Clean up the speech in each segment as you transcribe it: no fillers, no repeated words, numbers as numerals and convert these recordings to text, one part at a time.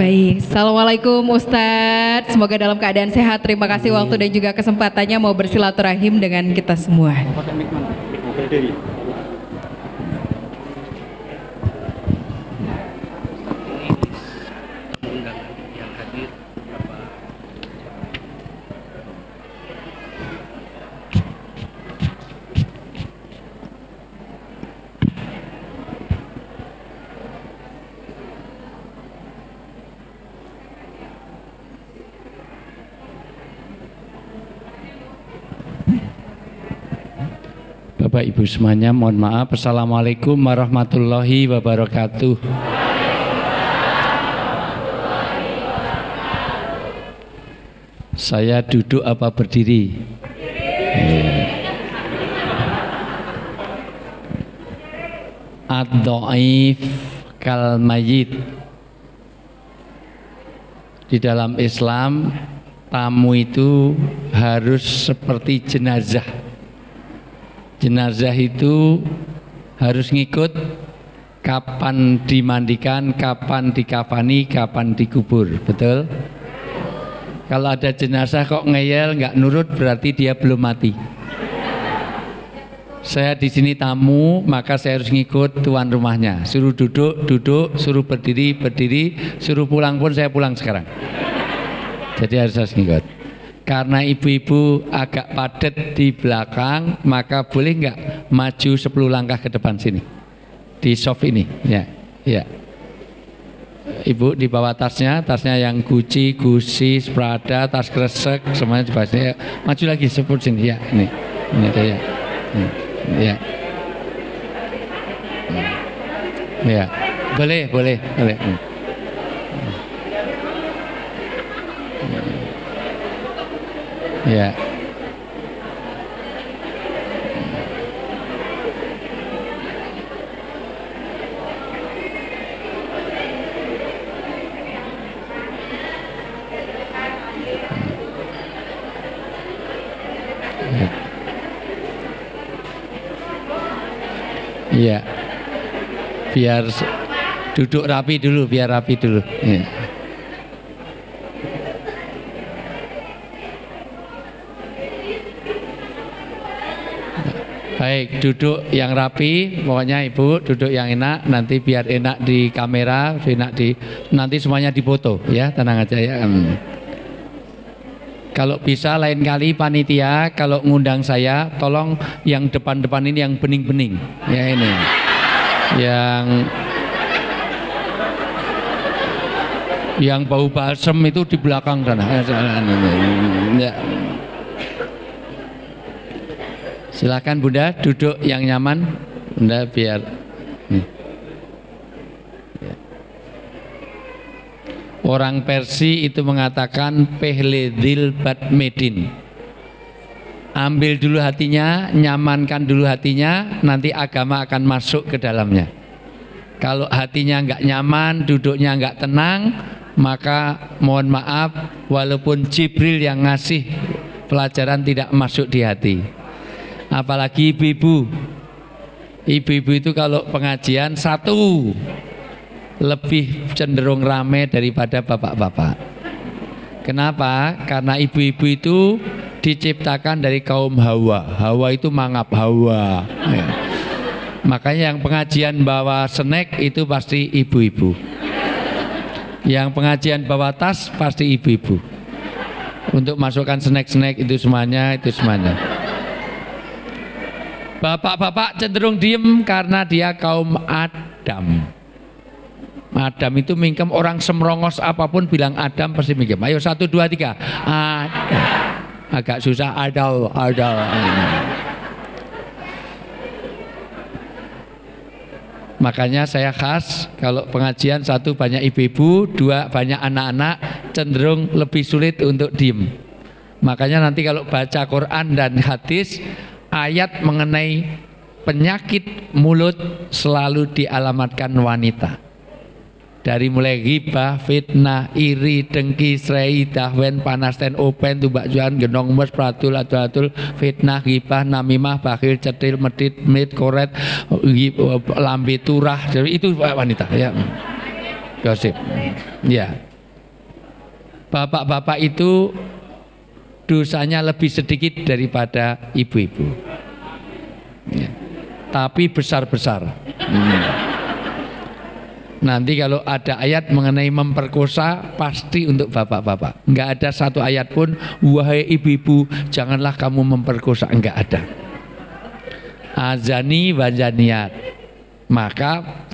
Baik, Assalamualaikum Ustadz. Semoga dalam keadaan sehat. Terima kasih waktu dan juga kesempatannya mau bersilaturahim dengan kita semua. Bapak Ibu semuanya, mohon maaf. Assalamualaikum warahmatullahi wabarakatuh. Saya duduk apa berdiri? Ad-dhaif kal mayyit. Di dalam Islam, tamu itu harus seperti jenazah. Jenazah itu harus ngikut kapan dimandikan, kapan dikafani, kapan dikubur, betul? Kalau ada jenazah kok ngeyel, nggak nurut, berarti dia belum mati. Saya di sini tamu, maka saya harus ngikut tuan rumahnya. Suruh duduk, duduk, suruh berdiri, berdiri, suruh pulang pun saya pulang sekarang. Jadi harus ngikut. Karena ibu-ibu agak padat di belakang, maka boleh nggak maju 10 langkah ke depan sini di soft ini, ya, ya. Ibu di bawah tasnya yang Gucci, Prada, tas kresek, semuanya di bawahnya. Ya, maju lagi seperti sini, ya, ini ada ya, ya, ya, boleh. Ya. Iya. Biar duduk rapi dulu, biar rapi dulu. Ya. Baik, duduk yang rapi, pokoknya Ibu duduk yang enak, nanti biar enak di kamera, nanti semuanya difoto, ya, tenang aja ya. Kalau bisa lain kali panitia kalau ngundang saya, tolong yang depan-depan ini yang bening-bening, ya ini, yang bau balsem itu di belakang sana. Ya. Silakan Bunda duduk yang nyaman, Bunda biar nih. Orang Persia itu mengatakan pehle dil bad medin. Ambil dulu hatinya, nyamankan dulu hatinya, nanti agama akan masuk ke dalamnya. Kalau hatinya nggak nyaman, duduknya nggak tenang, maka mohon maaf, walaupun Jibril yang ngasih pelajaran tidak masuk di hati. Apalagi ibu-ibu itu kalau pengajian satu lebih cenderung ramai daripada bapak-bapak. Kenapa? Karena ibu-ibu itu diciptakan dari kaum Hawa. Hawa itu mangap Hawa, ya. Makanya yang pengajian bawa snack itu pasti ibu-ibu. Yang pengajian bawa tas pasti ibu-ibu. Untuk masukkan snack-snack itu semuanya. Bapak-bapak cenderung diem karena dia kaum Adam. Adam itu mingkem, orang semrongos apapun bilang Adam pasti mingkem. Ayo 1, 2, 3. Adam. Agak susah adal. Makanya saya khas kalau pengajian 1 banyak ibu-ibu, 2 banyak anak-anak, cenderung lebih sulit untuk diem. Makanya nanti kalau baca Quran dan hadis, ayat mengenai penyakit mulut selalu dialamatkan wanita. Dari mulai ghibah, fitnah, iri, dengki, srei, dahwen, panas, ten, open, tubak juan, genong mes, pratul, atul, fitnah, ghibah, namimah, bakhil, cetil, medit, koret, lambe turah. Jadi itu wanita, ya. Gosip. Ya. Bapak-bapak itu dosanya lebih sedikit daripada ibu-ibu. Ya. Tapi besar-besar. Nanti kalau ada ayat mengenai memperkosa, pasti untuk bapak-bapak. Enggak ada satu ayat pun, wahai ibu-ibu, janganlah kamu memperkosa. Enggak ada. Azani wajaniat. Maka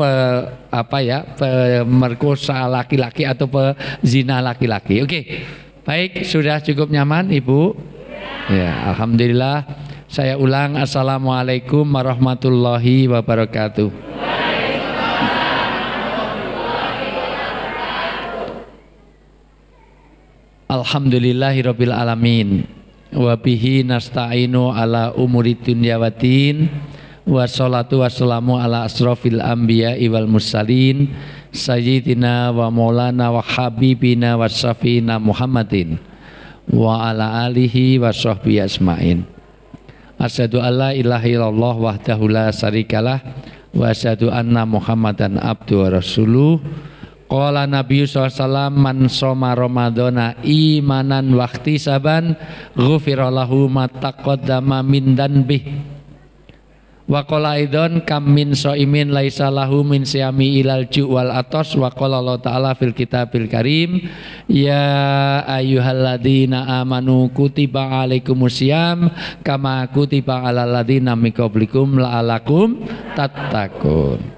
pemerkosa laki-laki atau pezina laki-laki. Oke. Baik, sudah cukup nyaman Ibu? Ya, alhamdulillah. Saya ulang, assalamualaikum warahmatullahi wabarakatuh. Alhamdulillahirabbil alamin. Wa bihi nasta'inu ala umuri dunya waddin. Wassalatu wassalamu ala asrofil anbiya'i wal mursalin sayyidina wa maulana wa habibina wa safina Muhammadin wa ala alihi wa sahbihi asma'in. Asyhadu alla ilaha illallah wahdahu la syarikalah wa asyhadu anna Muhammadan abduhu wa rasuluh. Qala Nabi SAW man soma Ramadana imanan wa ihtisaban ghufira lahu ma taqaddama min danbih. Wa qala aidan kam min shaimin laisa lahu min siyami ilal ju' wal atos. Wa qala Allah ta'ala fil kitabil karim ya ayyuhalladzina amanu kutiba alaikumusiyam kama kutiba alal ladzina min qablikum la'alakum tattaqun.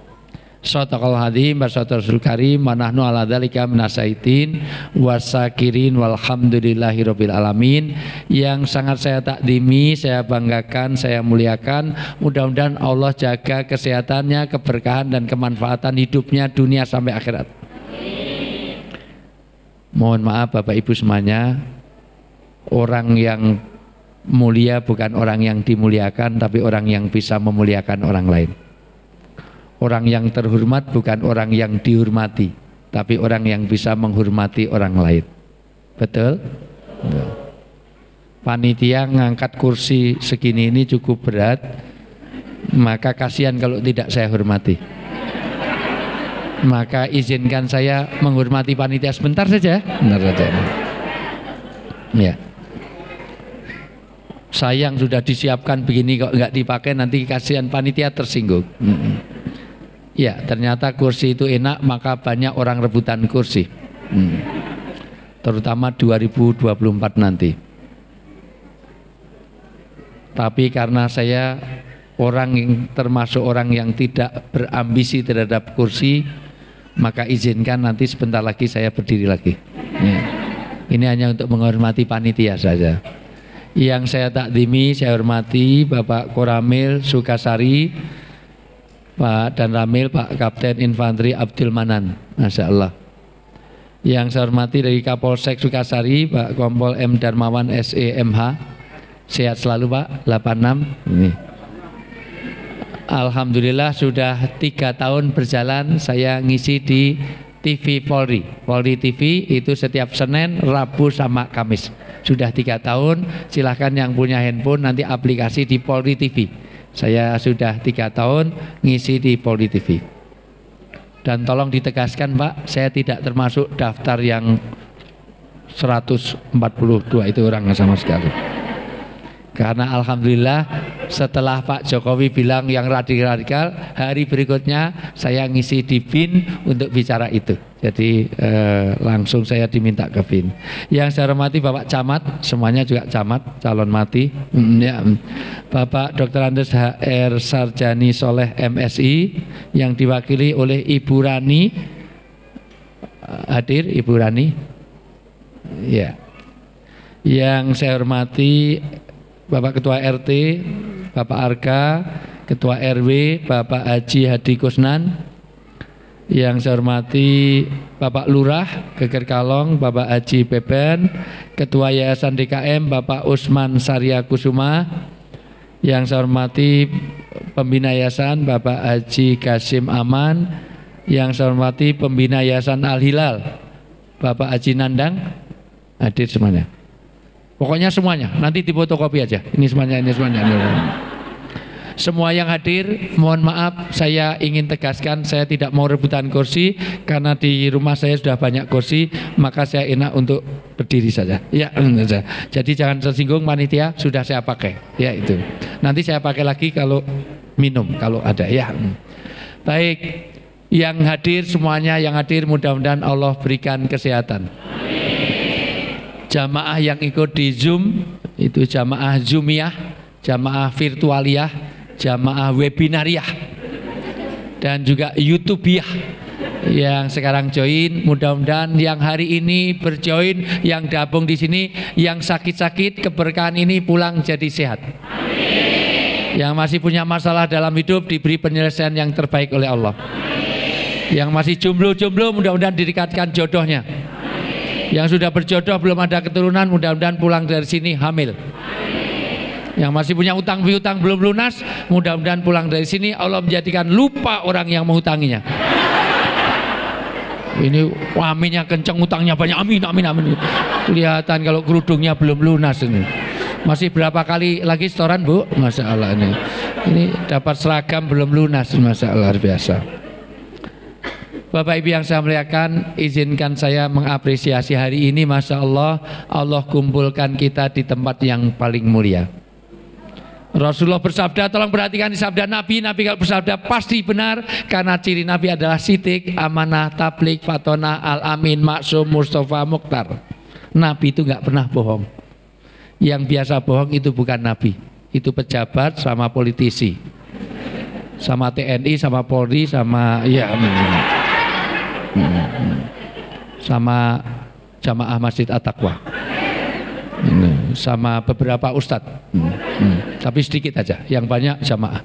Shadaqal hadzim wa shadaqal karim wa nahnu ala dzalika minasyaitin wasakirin walhamdulillahirabbil alamin. Yang sangat saya takdimi, saya banggakan, saya muliakan. Mudah-mudahan Allah jaga kesehatannya, keberkahan dan kemanfaatan hidupnya dunia sampai akhirat. Mohon maaf Bapak Ibu semuanya, orang yang mulia bukan orang yang dimuliakan, tapi orang yang bisa memuliakan orang lain. Orang yang terhormat bukan orang yang dihormati, tapi orang yang bisa menghormati orang lain. Betul? Panitia ngangkat kursi segini ini cukup berat, maka kasihan kalau tidak saya hormati. Maka izinkan saya menghormati panitia sebentar saja. Benar saja. Ya. Sayang sudah disiapkan begini kok nggak dipakai, nanti kasihan panitia tersinggung. Ya, ternyata kursi itu enak, maka banyak orang rebutan kursi. Terutama 2024 nanti. Tapi karena saya orang yang termasuk orang yang tidak berambisi terhadap kursi, maka izinkan nanti sebentar lagi saya berdiri lagi. Ya. Ini hanya untuk menghormati panitia saja. Yang saya takdimi, saya hormati Bapak Koramil Sukasari, Pak Dan Ramil, Pak Kapten Infanteri Abdul Manan, Masya Allah. Yang saya hormati dari Kapolsek Sukasari, Pak Kompol M Darmawan SEMH, sehat selalu Pak, 86. Ini. Alhamdulillah sudah 3 tahun berjalan saya ngisi di TV Polri. Polri TV itu setiap Senin, Rabu sama Kamis. Sudah 3 tahun, silahkan yang punya handphone nanti aplikasi di Polri TV. Saya sudah 3 tahun ngisi di Polri TV. Dan tolong ditegaskan Pak, saya tidak termasuk daftar yang 142 itu orang sama sekali. Karena alhamdulillah setelah Pak Jokowi bilang yang radikal, hari berikutnya saya ngisi di BIN untuk bicara itu. Jadi langsung saya diminta ke BIN. Yang saya hormati Bapak Camat, semuanya juga Camat, calon mati. Ya. Bapak Dr. Andes HR Sarjani Soleh MSI yang diwakili oleh Ibu Rani. Hadir Ibu Rani. Ya. Yang saya hormati Bapak Ketua RT, Bapak Arka, Ketua RW, Bapak Haji Hadi Kusnan. Yang saya hormati Bapak Lurah Geger Kalong, Bapak Haji Beben, Ketua Yayasan DKM Bapak Usman Sarya Kusuma. Yang saya hormati Pembina Yayasan Bapak Haji Kasim Aman. Yang saya hormati Pembina Yayasan Al Hilal Bapak Haji Nandang. Hadir semuanya. Pokoknya semuanya, nanti difotokopi aja. Ini semuanya, ini semuanya. Semua yang hadir, mohon maaf, saya ingin tegaskan, saya tidak mau rebutan kursi karena di rumah saya sudah banyak kursi, maka saya enak untuk berdiri saja. Ya, saja. Jadi jangan tersinggung panitia, sudah saya pakai. Ya itu. Nanti saya pakai lagi kalau minum, kalau ada. Ya. Baik, yang hadir semuanya, yang hadir mudah-mudahan Allah berikan kesehatan. Jamaah yang ikut di Zoom, itu jamaah Zoomiyah, jamaah virtualiyah, jamaah webinariah, dan juga YouTubeiyah yang sekarang join, mudah-mudahan yang hari ini berjoin, yang gabung di sini, yang sakit-sakit keberkahan ini pulang jadi sehat. Amin. Yang masih punya masalah dalam hidup diberi penyelesaian yang terbaik oleh Allah. Amin. Yang masih jomblo-jomblo mudah-mudahan didekatkan jodohnya. Amin. Yang sudah berjodoh belum ada keturunan mudah-mudahan pulang dari sini hamil. Amin. Yang masih punya utang piutang belum lunas mudah-mudahan pulang dari sini Allah menjadikan lupa orang yang menghutanginya. Ini aminnya kenceng, utangnya banyak, amin amin amin. Kelihatan kalau kerudungnya belum lunas ini. Masih berapa kali lagi setoran Bu? Masya Allah ini. Ini dapat seragam belum lunas, Masya Allah biasa. Bapak Ibu yang saya muliakan, izinkan saya mengapresiasi hari ini, Masya Allah, Allah kumpulkan kita di tempat yang paling mulia. Rasulullah bersabda, tolong perhatikan sabda Nabi. Nabi kalau bersabda pasti benar, karena ciri Nabi adalah sidik, amanah, tablik, fatonah, al-amin, maksum, mustafa, mukhtar. Nabi itu nggak pernah bohong. Yang biasa bohong itu bukan Nabi, itu pejabat sama politisi, sama TNI, sama Polri, sama ya, sama jamaah Masjid At-Taqwa, sama beberapa ustadz, tapi sedikit aja, yang banyak jamaah.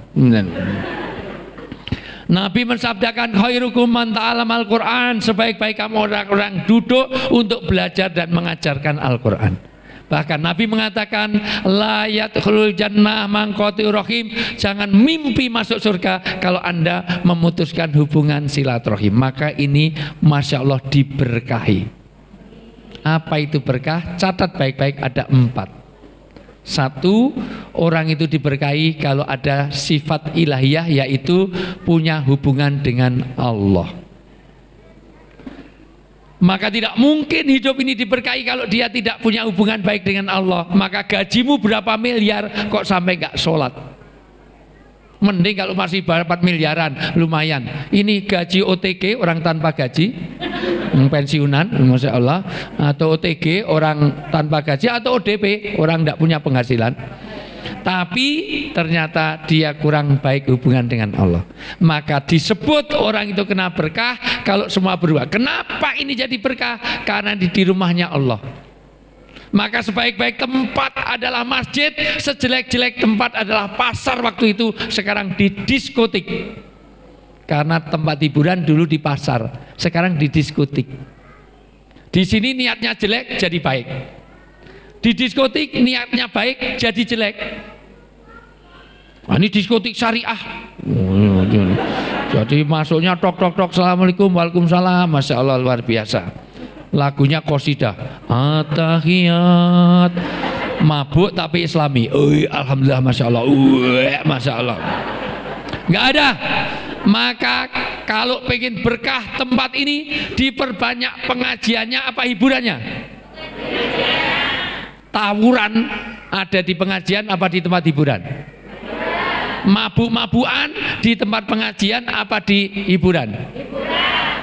Nabi mensabdakan khairukum man ta'allama al-Quran, sebaik-baik kamu orang-orang duduk untuk belajar dan mengajarkan Al-Quran. Bahkan Nabi mengatakan la yadkhulul jannah man qati'ur rahim, jangan mimpi masuk surga kalau Anda memutuskan hubungan silaturahim. Maka ini Masya Allah diberkahi. Apa itu berkah? Catat baik-baik, ada 4. 1, orang itu diberkahi kalau ada sifat ilahiyah, yaitu punya hubungan dengan Allah. Maka tidak mungkin hidup ini diberkahi kalau dia tidak punya hubungan baik dengan Allah. Maka gajimu berapa miliar kok sampai nggak sholat? Mending kalau masih berapa miliaran, lumayan. Ini gaji OTG, orang tanpa gaji, pensiunan, Masya Allah, atau OTG, orang tanpa gaji, atau ODP, orang tidak punya penghasilan. Tapi ternyata dia kurang baik hubungan dengan Allah. Maka disebut orang itu kena berkah kalau semua berubah. Kenapa ini jadi berkah? Karena di rumahnya Allah. Maka sebaik-baik tempat adalah masjid, sejelek-jelek tempat adalah pasar waktu itu, sekarang di diskotik. Karena tempat hiburan dulu di pasar, sekarang di diskotik. Di sini niatnya jelek jadi baik. Di diskotik niatnya baik jadi jelek. Nah, ini diskotik syariah. Jadi masuknya tok tok tok, assalamualaikum, waalaikumsalam, Masya Allah luar biasa. Lagunya qasidah, at-tahiyat, mabuk tapi islami. Alhamdulillah, Masya Allah, Masya Allah. Nggak ada. Maka kalau pengen berkah tempat ini, diperbanyak pengajiannya apa hiburannya? Tawuran ada di pengajian apa di tempat hiburan? Mabuk-mabukan di tempat pengajian apa di hiburan?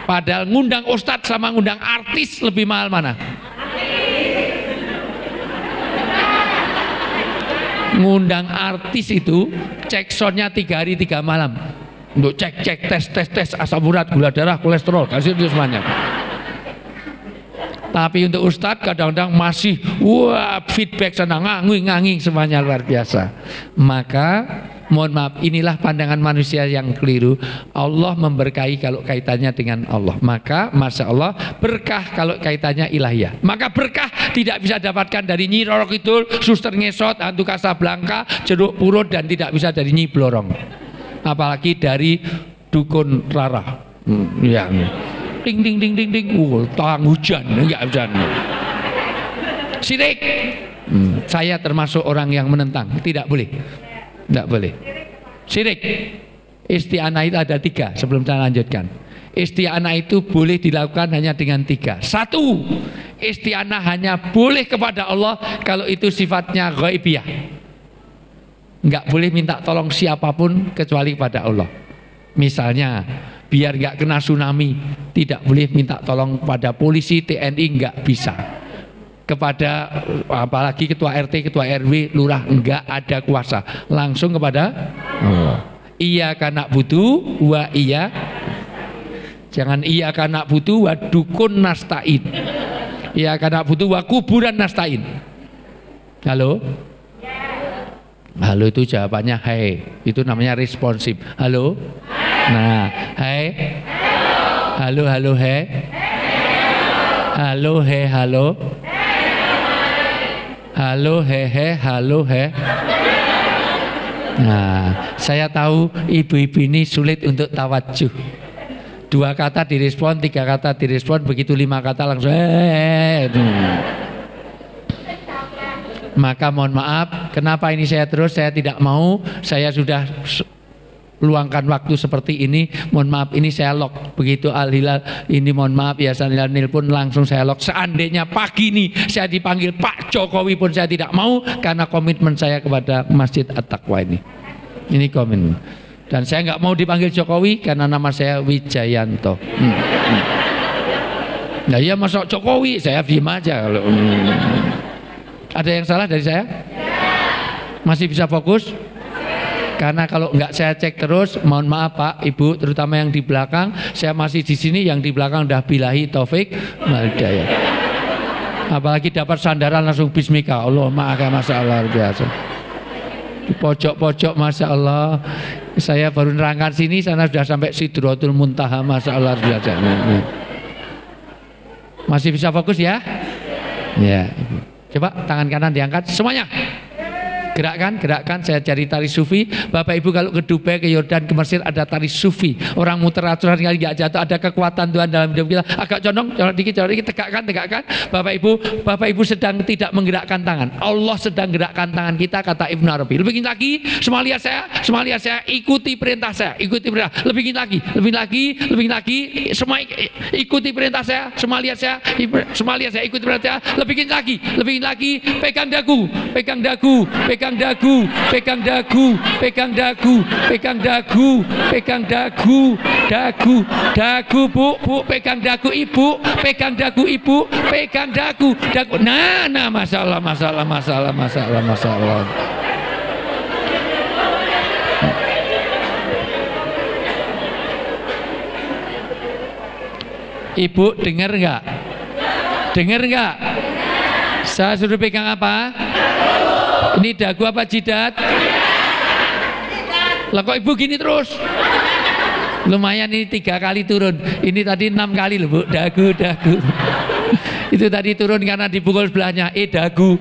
Padahal ngundang ustadz sama ngundang artis lebih mahal mana? Ngundang artis itu cek soundnya 3 hari 3 malam untuk cek tes asam urat, gula darah, kolesterol, kasih itu semuanya. Tapi untuk ustadz kadang-kadang masih feedback sana nganging semuanya luar biasa. Maka mohon maaf, inilah pandangan manusia yang keliru. Allah memberkahi kalau kaitannya dengan Allah. Maka Masya Allah berkah kalau kaitannya ilahiyah. Maka berkah tidak bisa dapatkan dari Nyi Roro Kidul, Suster Ngesot, Hantu Kasablanka, Jeruk Purut, dan tidak bisa dari Nyi Blorong. Apalagi dari Dukun Rara. Ya. Ding ding ding ding ding, tang hujan, enggak hujan. Syirik. Saya termasuk orang yang menentang, tidak boleh. Tidak boleh. Syirik. Isti'anah itu ada 3 sebelum saya lanjutkan. Isti'anah itu boleh dilakukan hanya dengan 3. 1, isti'anah hanya boleh kepada Allah kalau itu sifatnya ghaibiyah. Enggak boleh minta tolong siapapun kecuali kepada Allah. Misalnya biar enggak kena tsunami, tidak boleh minta tolong pada polisi, TNI, enggak bisa. Kepada apalagi ketua RT, ketua RW, lurah, enggak ada kuasa. Langsung kepada Allah. Iya karena butuh wa iya. Jangan iya karena butuh wa dukun nasta'in. Iya karena butuh wa kuburan nasta'in. Halo? Halo itu jawabannya hai. Itu namanya responsif. Halo? Nah, hai. Halo, halo, hai. Halo, he, halo. Halo, he, halo, he. Nah, saya tahu ibu-ibu ini sulit untuk tawajuh. 2 kata direspon, 3 kata direspon, begitu 5 kata langsung Maka mohon maaf, kenapa ini saya terus, saya tidak mau, saya sudah luangkan waktu seperti ini, mohon maaf ini saya lock. Begitu Al-Hilal ini mohon maaf ya, Al-Hilal nelpon langsung saya lock. Seandainya pagi ini saya dipanggil Pak Jokowi pun saya tidak mau, karena komitmen saya kepada Masjid At-Taqwa ini. Ini komitmen. Dan saya nggak mau dipanggil Jokowi karena nama saya Wijayanto. Nah iya masuk Jokowi, saya diem aja kalau. Ada yang salah dari saya? Masih bisa fokus? Karena kalau nggak saya cek terus, mohon maaf Pak, Ibu, terutama yang di belakang, saya masih di sini, yang di belakang udah bilahi taufik walhidayah. Apalagi dapat sandaran langsung bismika, Allah maaf, masya Allah luar biasa. Di pojok-pojok masya Allah, saya baru nerangkan sini, sana sudah sampai Sidratul Muntaha, masya Allah luar biasa. Masih bisa fokus ya? Ya, Ibu. Coba tangan kanan diangkat semuanya. Gerakkan, gerakkan. Saya cari tari sufi. Bapak Ibu kalau ke Dubai, ke Yordan, ke Mesir ada tari sufi. Orang muter aturan kali nggak jatuh. Ada kekuatan Tuhan dalam hidup kita. Agak condong, dikit, tegakkan, tegakkan. Bapak Ibu sedang tidak menggerakkan tangan. Allah sedang gerakkan tangan kita, kata Ibnu Arabi. Lebih lagi, semua lihat saya, ikuti perintah saya, ikuti perintah. Lebih lagi, semua ikuti perintah saya. Semua lihat saya, ikuti perintah saya. Lebih lagi, pegang dagu, dagu, bu, pegang dagu ibu, pegang dagu. Nah, masalah. Ibu dengar nggak? Saya suruh pegang apa? Ini dagu apa jidat? Lah kok ibu gini terus? Lumayan ini 3 kali turun. Ini tadi 6 kali loh Bu, dagu. Itu tadi turun karena dipukul sebelahnya. Dagu.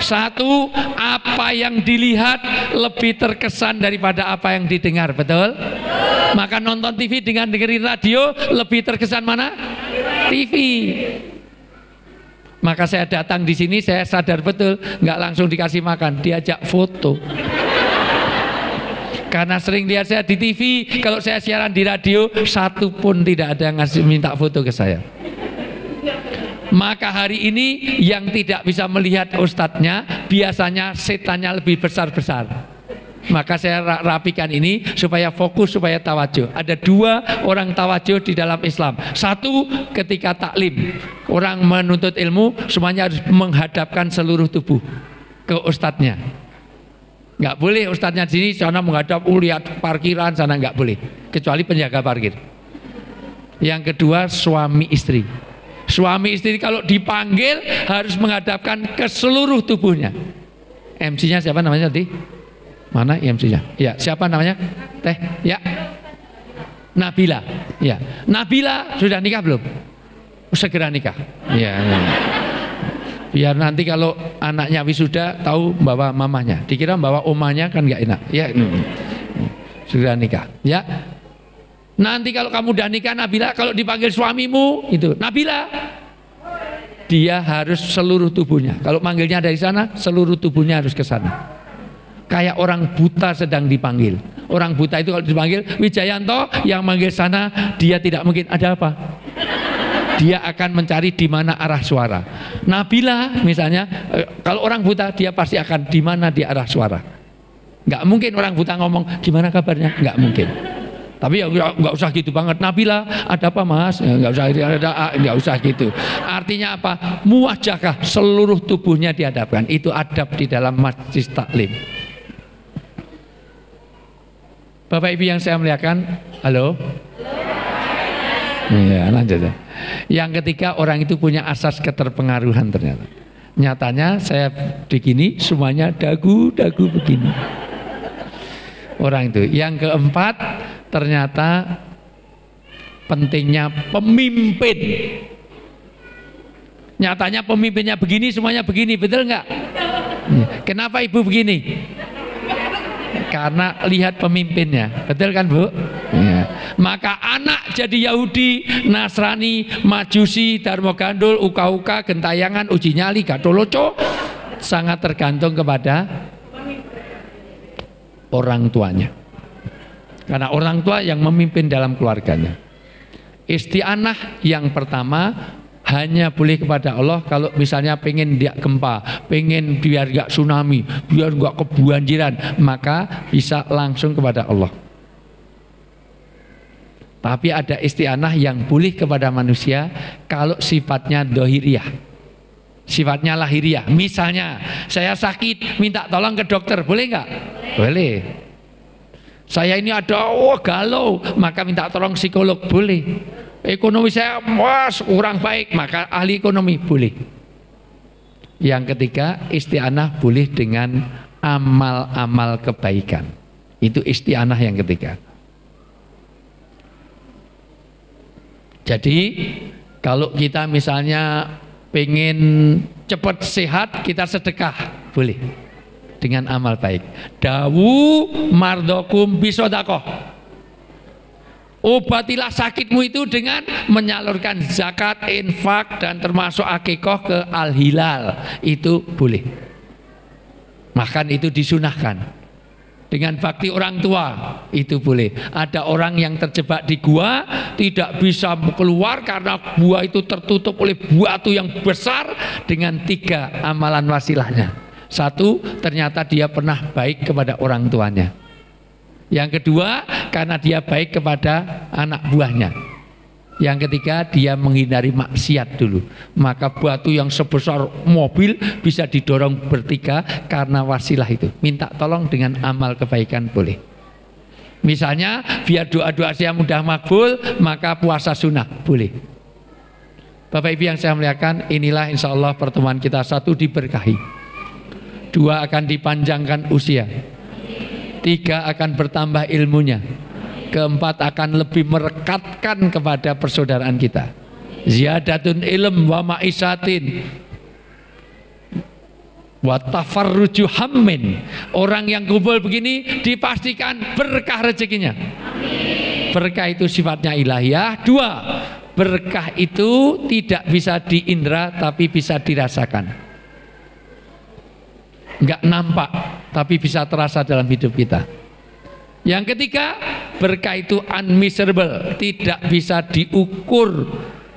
Satu, apa yang dilihat lebih terkesan daripada apa yang didengar, betul? Maka nonton TV dengan dengerin radio lebih terkesan mana? TV. Maka saya datang di sini, saya sadar betul, nggak langsung dikasih makan, diajak foto. Karena sering lihat saya di TV, kalau saya siaran di radio, satu pun tidak ada yang ngasih minta foto ke saya. Maka hari ini yang tidak bisa melihat ustadznya, biasanya setannya lebih besar-besar. Maka saya rapikan ini supaya fokus, supaya tawajuh. Ada 2 orang tawajuh di dalam Islam. Satu, ketika taklim, orang menuntut ilmu semuanya harus menghadapkan seluruh tubuh ke ustadznya. Nggak boleh ustadznya di sini, sana menghadap lihat parkiran, sana nggak boleh, kecuali penjaga parkir. Yang kedua, suami istri. Suami istri kalau dipanggil harus menghadapkan ke seluruh tubuhnya. MC-nya siapa namanya tadi? Mana MC-nya? Ya, siapa namanya? Teh? Ya. Nabila. Ya. Nabila sudah nikah belum? Segera nikah. Ya. Biar nanti kalau anaknya wisuda tahu bawa mamanya. Dikira bawa omanya kan nggak enak. Ya. Segera nikah. Ya. Nanti kalau kamu udah nikah Nabila, kalau dipanggil suamimu itu Nabila, dia harus seluruh tubuhnya. Kalau manggilnya dari sana, seluruh tubuhnya harus ke sana. Kayak orang buta sedang dipanggil. Orang buta itu kalau dipanggil Wijayanto, yang manggil sana dia tidak mungkin ada apa. Dia akan mencari di mana arah suara. Nabila misalnya, kalau orang buta dia pasti akan di mana di arah suara. Nggak mungkin orang buta ngomong gimana kabarnya, nggak mungkin. Tapi ya nggak usah gitu banget. Nabila, ada apa mas? Nggak usah gitu. Artinya apa? Muwajahah, seluruh tubuhnya dihadapkan. Itu adab di dalam majlis taklim. Bapak Ibu yang saya muliakan, halo. Iya, lanjut ya. Yang ketiga, orang itu punya asas keterpengaruhan ternyata. Nyatanya saya begini, semuanya dagu-dagu begini. Orang itu. Yang keempat, ternyata pentingnya pemimpin. Nyatanya pemimpinnya begini, semuanya begini, betul nggak? Kenapa ibu begini? Karena lihat pemimpinnya, betul kan Bu? Ya. Maka anak jadi Yahudi, Nasrani, Majusi, Darmo Gandul, Uka-uka, Gentayangan, Uji Nyali, Gatoloco, sangat tergantung kepada orang tuanya. Karena orang tua yang memimpin dalam keluarganya. Isti'anah yang pertama hanya boleh kepada Allah kalau misalnya pengen dia gempa, pengen biar gak tsunami, biar gak kebanjiran, maka bisa langsung kepada Allah. Tapi ada isti'anah yang boleh kepada manusia kalau sifatnya dohiriyah, sifatnya lahiriah. Misalnya saya sakit, minta tolong ke dokter, boleh nggak? Boleh. Saya ini ada galau, maka minta tolong psikolog, boleh. Ekonomi saya kurang baik, maka ahli ekonomi, boleh. Yang ketiga, isti'anah boleh dengan amal-amal kebaikan. Itu isti'anah yang ketiga. Jadi kalau kita misalnya pengen cepat sehat, kita sedekah, boleh dengan amal baik. Dawu mardokum bisodakoh, obatilah sakitmu itu dengan menyalurkan zakat, infak, dan termasuk akikoh ke al-hilal. Itu boleh. Makan itu disunahkan. Dengan bakti orang tua itu boleh. Ada orang yang terjebak di gua, tidak bisa keluar karena gua itu tertutup oleh batu yang besar, dengan 3 amalan wasilahnya. 1, ternyata dia pernah baik kepada orang tuanya. Yang kedua, karena dia baik kepada anak buahnya. Yang ketiga, dia menghindari maksiat dulu. Maka batu yang sebesar mobil bisa didorong bertiga karena wasilah itu. Minta tolong dengan amal kebaikan boleh. Misalnya, biar doa-doa saya mudah makbul, maka puasa sunnah boleh. Bapak Ibu yang saya muliakan, inilah insya Allah pertemuan kita. 1, diberkahi. 2, akan dipanjangkan usia. 3, akan bertambah ilmunya. 4, akan lebih merekatkan kepada persaudaraan kita. Ziyadatun ilm wa ma'isatin wa tafarruju hammin. Orang yang kumpul begini dipastikan berkah rezekinya. Berkah itu sifatnya ilahiyah. 2, berkah itu tidak bisa diindra tapi bisa dirasakan. Enggak nampak tapi bisa terasa dalam hidup kita. Yang ketiga, berkah itu unmeasurable, tidak bisa diukur.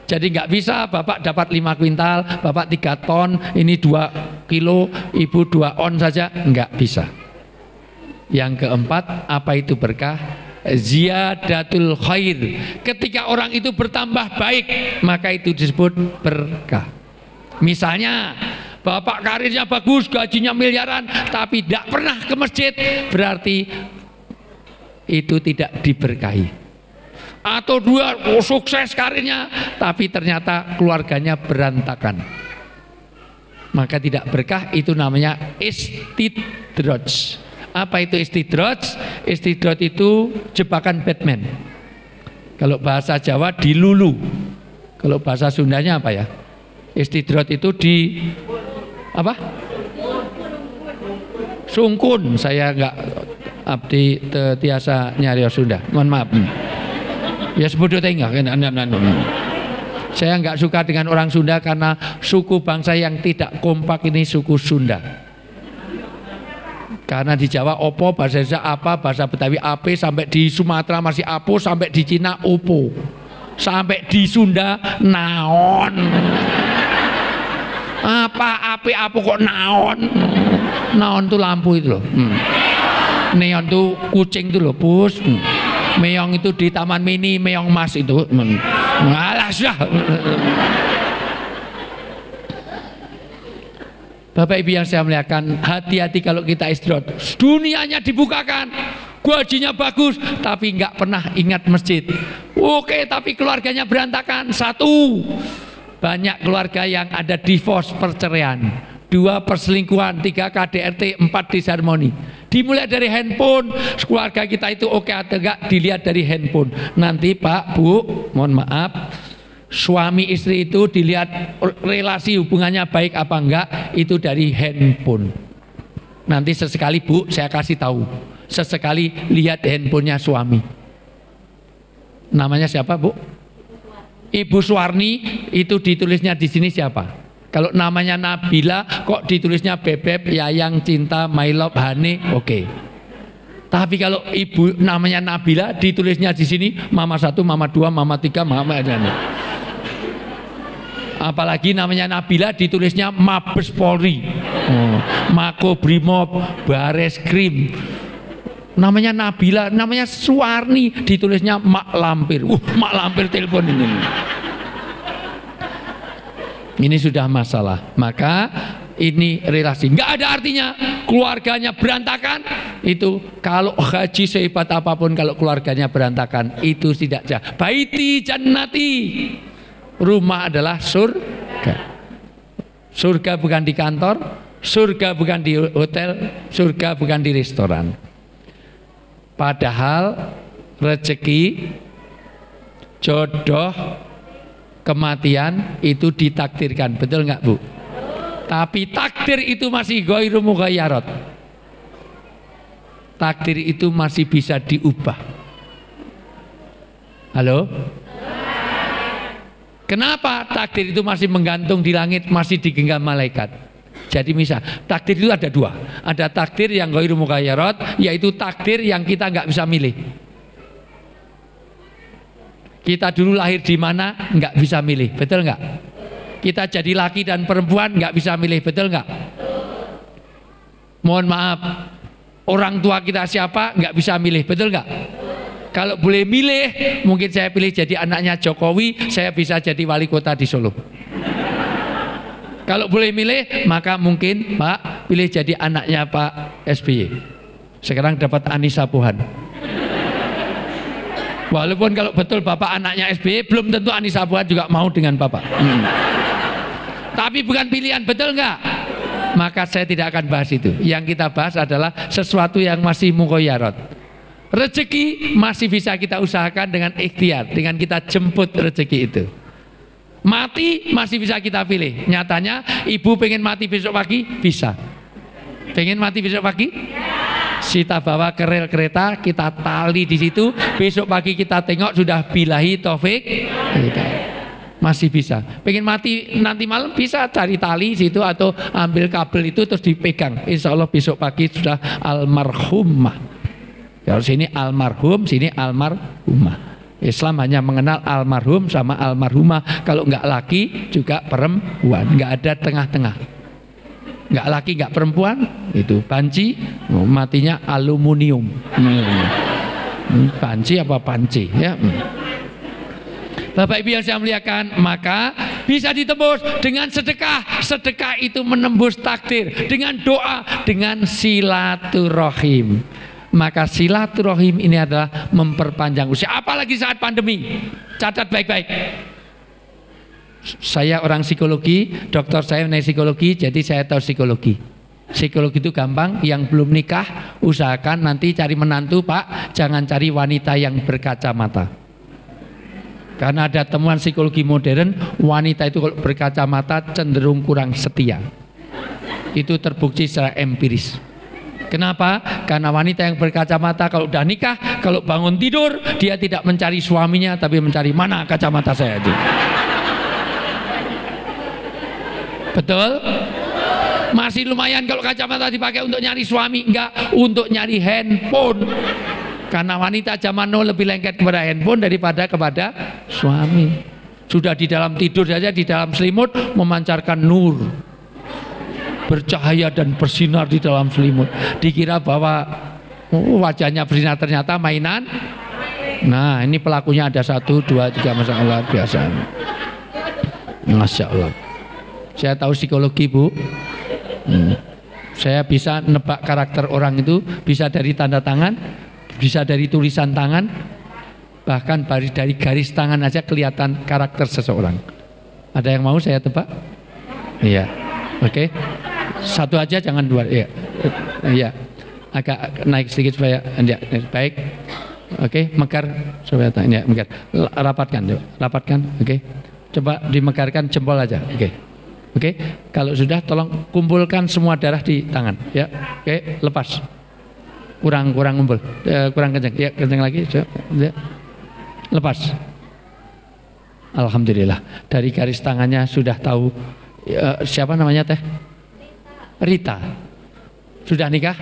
Jadi nggak bisa Bapak dapat 5 kuintal, Bapak 3 ton, ini 2 kilo, Ibu 2 on saja, nggak bisa. Yang keempat, apa itu berkah? Ziyadatul khair. Ketika orang itu bertambah baik, maka itu disebut berkah. Misalnya Bapak karirnya bagus, gajinya miliaran, tapi tidak pernah ke masjid, berarti itu tidak diberkahi. Atau 2, sukses karirnya tapi ternyata keluarganya berantakan, maka tidak berkah. Itu namanya istidraj. Apa itu istidraj? Istidraj itu jebakan Batman. Kalau bahasa Jawa dilulu. Kalau bahasa Sundanya apa ya? Istidraj itu di apa? Sungkun. Saya enggak abdi tiasa nyari Sunda, mohon maaf. Ya sebodoh tengah. Saya nggak suka dengan orang Sunda karena suku bangsa yang tidak kompak ini suku Sunda. Karena di Jawa opo, bahasa Indonesia apa, bahasa Betawi ape, sampai di Sumatera masih apo, sampai di Cina opo, sampai di Sunda naon. Apa ape apa kok naon? Naon tuh lampu itu loh. Neon tuh kucing tuh loh, Pus. Meong itu di Taman Mini, meong mas itu. Alas dah. Bapak Ibu yang saya muliakan, hati-hati kalau kita istirahat. Dunianya dibukakan, gajinya bagus, tapi nggak pernah ingat masjid. Oke, tapi keluarganya berantakan. Satu, banyak keluarga yang ada divorce, perceraian. 2, perselingkuhan. 3, KDRT. 4, disharmoni. Dimulai dari handphone. Keluarga kita itu oke atau enggak dilihat dari handphone. Nanti Pak, Bu, mohon maaf, suami istri itu dilihat relasi hubungannya baik apa enggak itu dari handphone. Nanti sesekali Bu, saya kasih tahu, sesekali lihat handphonenya suami. Namanya siapa Bu? Ibu Suwarni, itu ditulisnya di sini siapa? Kalau namanya Nabila kok ditulisnya Bebeb, Yayang, Cinta, My Love, Hane, oke. Tapi kalau ibu namanya Nabila ditulisnya di sini Mama 1, Mama 2, Mama 3, Mama Hane. Apalagi namanya Nabila ditulisnya Mabes Polri, Makobrimob, Bares Krim. Namanya Nabila, namanya Suwarni ditulisnya Mak Lampir. Mak Lampir telepon ini. Ini sudah masalah. Maka ini relasi. Nggak ada artinya keluarganya berantakan. Itu kalau haji sehebat apapun, kalau keluarganya berantakan itu tidak sah. Baiti jannati. Rumah adalah surga. Surga bukan di kantor, surga bukan di hotel, surga bukan di restoran. Padahal rezeki, jodoh, kematian itu ditakdirkan, betul nggak Bu? Tapi takdir itu masih ghairu mughayyarat. Takdir itu masih bisa diubah. Halo? Kenapa takdir itu masih menggantung di langit, masih digenggam malaikat? Jadi misal, takdir itu ada 2. Ada takdir yang ghairu mughayyarat, yaitu takdir yang kita nggak bisa milih. Kita dulu lahir di mana nggak bisa milih, betul nggak? Kita jadi laki dan perempuan nggak bisa milih, betul nggak? Mohon maaf, orang tua kita siapa nggak bisa milih, betul nggak? Kalau boleh milih, mungkin saya pilih jadi anaknya Jokowi, saya bisa jadi wali kota di Solo. Kalau boleh milih, maka mungkin Pak pilih jadi anaknya Pak SBY. Sekarang dapat Anissa Pohan. Walaupun kalau betul Bapak anaknya SBY, belum tentu Anissa Pohan juga mau dengan Bapak. Tapi bukan pilihan, betul nggak? Maka saya tidak akan bahas itu. Yang kita bahas adalah sesuatu yang masih mughayyarat. Rezeki masih bisa kita usahakan dengan ikhtiar, dengan kita jemput rezeki itu. Mati masih bisa kita pilih. Nyatanya ibu pengen mati besok pagi, bisa. Pengen mati besok pagi? Kita bawa ke rel kereta, kita tali di situ, besok pagi kita tengok sudah bilahi taufik. Masih bisa. Pengen mati nanti malam, bisa cari tali situ atau ambil kabel itu terus dipegang. Insya Allah besok pagi sudah almarhumah. Kalau sini almarhum, sini almarhumah. Islam hanya mengenal almarhum sama almarhumah. Kalau enggak laki juga perempuan, enggak ada tengah-tengah. Enggak laki enggak perempuan, itu panci, matinya aluminium. Panci apa panci ya. Bapak Ibu yang saya muliakan, maka bisa ditembus dengan sedekah. Sedekah itu menembus takdir, dengan doa, dengan silaturahim. Maka silaturahim ini adalah memperpanjang usia, apalagi saat pandemi. Catat baik-baik. Saya orang psikologi, dokter saya mengenai psikologi, jadi saya tahu psikologi. Psikologi itu gampang, yang belum nikah usahakan nanti cari menantu Pak, jangan cari wanita yang berkacamata. Karena ada temuan psikologi modern, wanita itu kalau berkacamata cenderung kurang setia. Itu terbukti secara empiris. Kenapa? Karena wanita yang berkacamata kalau udah nikah, kalau bangun tidur dia tidak mencari suaminya, tapi mencari mana kacamata saya itu. Betul? Masih lumayan kalau kacamata dipakai untuk nyari suami, enggak, untuk nyari handphone. Karena wanita zaman now lebih lengket kepada handphone daripada kepada suami. Sudah di dalam tidur saja, di dalam selimut memancarkan nur, bercahaya dan bersinar di dalam selimut. Dikira bahwa wajahnya bersinar, ternyata mainan. Nah, ini pelakunya ada 1, 2, 3, Masya Allah, biasa. Masya Allah. Saya tahu psikologi, Bu. Saya bisa nebak karakter orang itu, bisa dari tanda tangan, bisa dari tulisan tangan, bahkan dari garis tangan aja kelihatan karakter seseorang. Ada yang mau saya tebak? Iya. Oke. Satu aja, jangan 2. Iya. Iya. Agak naik sedikit supaya ya, baik. Oke, mekar supaya ya, mekar. Rapatkan, yuk. Rapatkan. Oke. Coba dimekarkan jempol aja. Oke. Oke. Kalau sudah tolong kumpulkan semua darah di tangan, ya. Oke, lepas. Kurang ngumpul. Kurang kencang. Ya, kencang lagi. Ya. Lepas. Alhamdulillah. Dari garis tangannya sudah tahu siapa namanya Teh? Rita. Sudah nikah?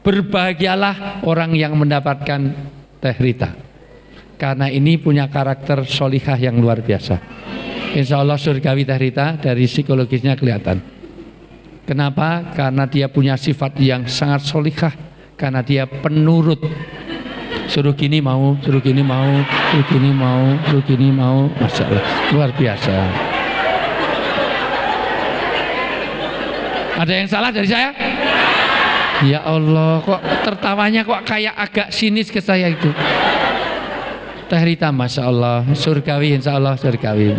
Berbahagialah orang yang mendapatkan Teh Rita. Karena ini punya karakter solihah yang luar biasa. Insya Allah surgawi Teh Rita, dari psikologisnya kelihatan. Kenapa? Karena dia punya sifat yang sangat solihah. Karena dia penurut. Suruh gini mau, suruh gini mau, suruh gini mau, suruh gini mau. Masya Allah, luar biasa. Ada yang salah dari saya? Ya Allah, kok tertawanya kok kayak agak sinis ke saya itu. Teh Rita, Masya Allah, surgawi, insya Allah surgawi.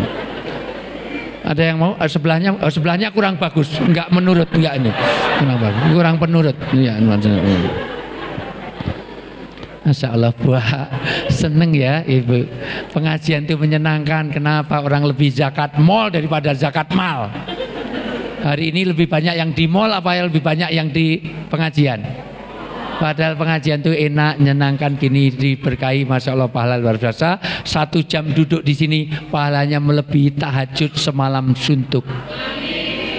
Ada yang mau? Sebelahnya kurang bagus, enggak menurut, enggak ini, kurang bagus, kurang penurut. Ya, Masya Allah, wah, seneng ya Ibu. Pengajian itu menyenangkan. Kenapa? Orang lebih zakat mall daripada zakat mal. Hari ini lebih banyak yang di mall apa yang lebih banyak yang di pengajian? Padahal pengajian itu enak, menyenangkan, gini diberkahi, Masya Allah, pahala luar biasa. 1 jam duduk di sini, pahalanya melebihi tahajud semalam suntuk.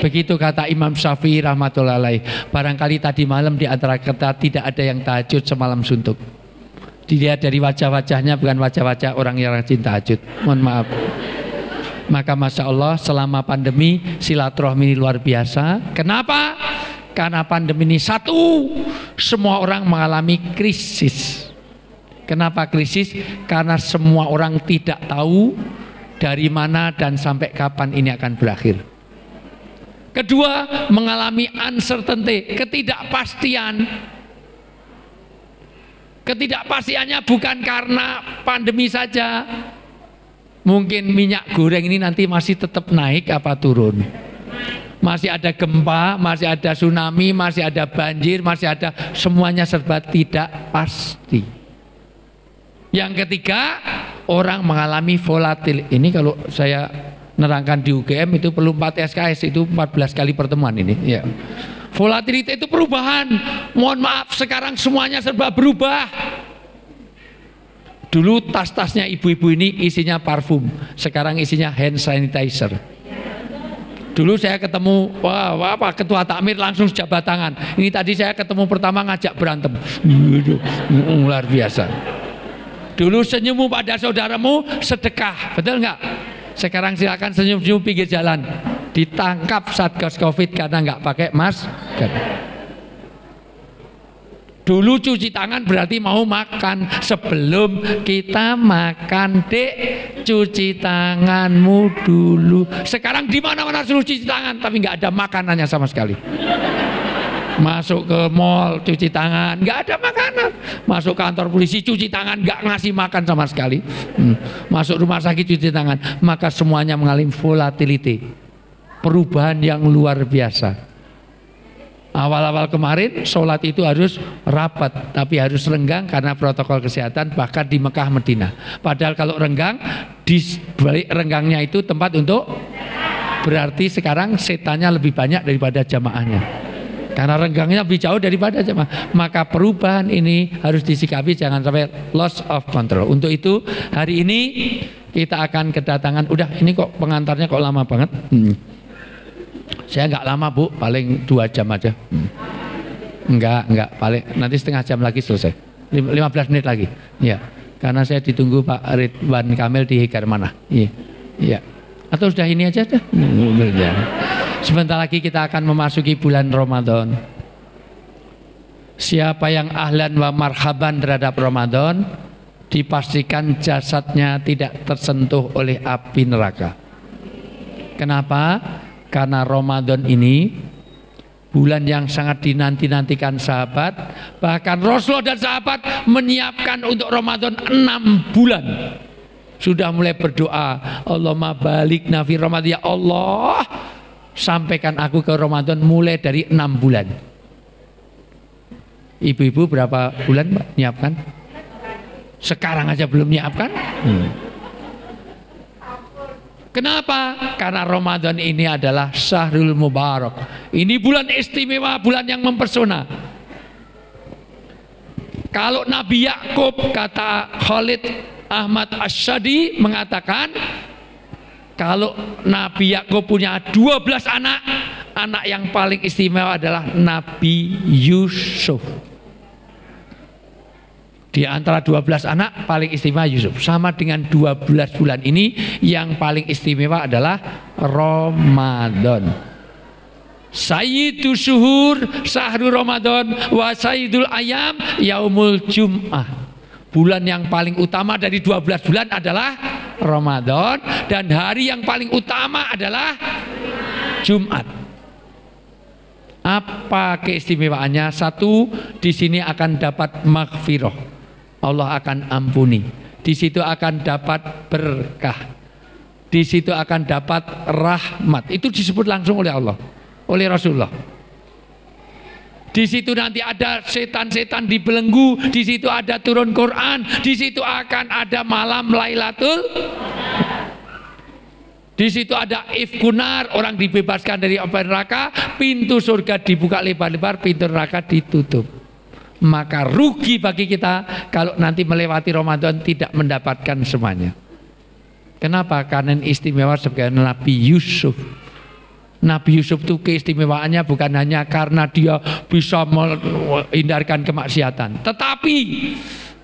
Begitu kata Imam Syafi'i rahmatullahi alaih. Barangkali tadi malam di antara kita tidak ada yang tahajud semalam suntuk. Dilihat dari wajah-wajahnya bukan wajah-wajah orang yang rajin tahajud. Mohon maaf. Maka Masya Allah, selama pandemi silaturahmi ini luar biasa. Kenapa? Karena pandemi ini satu, semua orang mengalami krisis. Kenapa krisis? Karena semua orang tidak tahu dari mana dan sampai kapan ini akan berakhir. Kedua, mengalami uncertainty, ketidakpastian. Ketidakpastiannya bukan karena pandemi saja. Mungkin minyak goreng ini nanti masih tetap naik apa turun. Masih ada gempa, masih ada tsunami, masih ada banjir, masih ada, semuanya serba tidak pasti. Yang ketiga, orang mengalami volatil. Ini kalau saya nerangkan di UGM itu perlu 4 SKS, itu 14 kali pertemuan ini. Ya. Volatility itu perubahan. Mohon maaf, sekarang semuanya serba berubah. Dulu tas-tasnya ibu-ibu ini isinya parfum, sekarang isinya hand sanitizer. Dulu saya ketemu, ketua takmir langsung jabat tangan. Ini tadi saya ketemu pertama ngajak berantem. Luar biasa. Dulu senyummu pada saudaramu sedekah, betul nggak? Sekarang silakan senyum-senyum pinggir jalan. Ditangkap Satgas Covid karena nggak pakai masker. Dulu cuci tangan berarti mau makan. Sebelum kita makan, Dek, cuci tanganmu dulu. Sekarang di mana-mana suruh cuci tangan, tapi nggak ada makanannya sama sekali. Masuk ke mall cuci tangan, nggak ada makanan. Masuk kantor polisi cuci tangan, nggak ngasih makan sama sekali. Masuk rumah sakit cuci tangan. Maka semuanya mengalami volatility, perubahan yang luar biasa. Awal-awal kemarin sholat itu harus rapat, tapi harus renggang karena protokol kesehatan, bahkan di Mekah Medina. Padahal kalau renggang, di balik renggangnya itu tempat untuk, berarti sekarang setannya lebih banyak daripada jamaahnya. Karena renggangnya lebih jauh daripada jamaah. Maka perubahan ini harus disikapi, jangan sampai loss of control. Untuk itu hari ini kita akan kedatangan, udah ini kok pengantarnya kok lama banget. Saya nggak lama Bu, paling 2 jam aja. Enggak, paling nanti setengah jam lagi selesai. 15 menit lagi. Ya, karena saya ditunggu Pak Ridwan Kamil di Higarmana. Iya. Iya. Atau sudah ini aja dah. Sebentar lagi kita akan memasuki bulan Ramadan. Siapa yang ahlan wa marhaban terhadap Ramadan, dipastikan jasadnya tidak tersentuh oleh api neraka. Kenapa? Karena Ramadan ini bulan yang sangat dinanti-nantikan sahabat. Bahkan Rasulullah dan sahabat menyiapkan untuk Ramadan 6 bulan. Sudah mulai berdoa, Allahumma balikna fi Ramadan, ya Allah, sampaikan aku ke Ramadan mulai dari 6 bulan. Ibu-ibu berapa bulan Pak nyiapkan? Sekarang aja belum nyiapkan? Kenapa? Karena Ramadan ini adalah Syahrul Mubarak. Ini bulan istimewa, bulan yang mempesona. Kalau Nabi Yakub, kata Khalid Ahmad Asyadi mengatakan, kalau Nabi Yakub punya 12 anak, anak yang paling istimewa adalah Nabi Yusuf. Di antara 12 anak paling istimewa Yusuf. Sama dengan 12 bulan ini, yang paling istimewa adalah Ramadan. Sayyidu syuhur syahrul Ramadan wa sayyidul ayam yaumul jum'ah. Bulan yang paling utama dari 12 bulan adalah Ramadan, dan hari yang paling utama adalah Jumat. Apa keistimewaannya? Satu, di sini akan dapat maghfirah. Allah akan ampuni. Di situ akan dapat berkah. Di situ akan dapat rahmat. Itu disebut langsung oleh Allah, oleh Rasulullah. Di situ nanti ada setan-setan dibelenggu, di situ ada turun Quran, di situ akan ada malam Lailatul. Di situ ada ifkunar, orang dibebaskan dari api neraka, pintu surga dibuka lebar-lebar, pintu neraka ditutup. Maka rugi bagi kita kalau nanti melewati Ramadan tidak mendapatkan semuanya. Kenapa? Karena istimewa sebagai Nabi Yusuf. Nabi Yusuf itu keistimewaannya bukan hanya karena dia bisa menghindarkan kemaksiatan, tetapi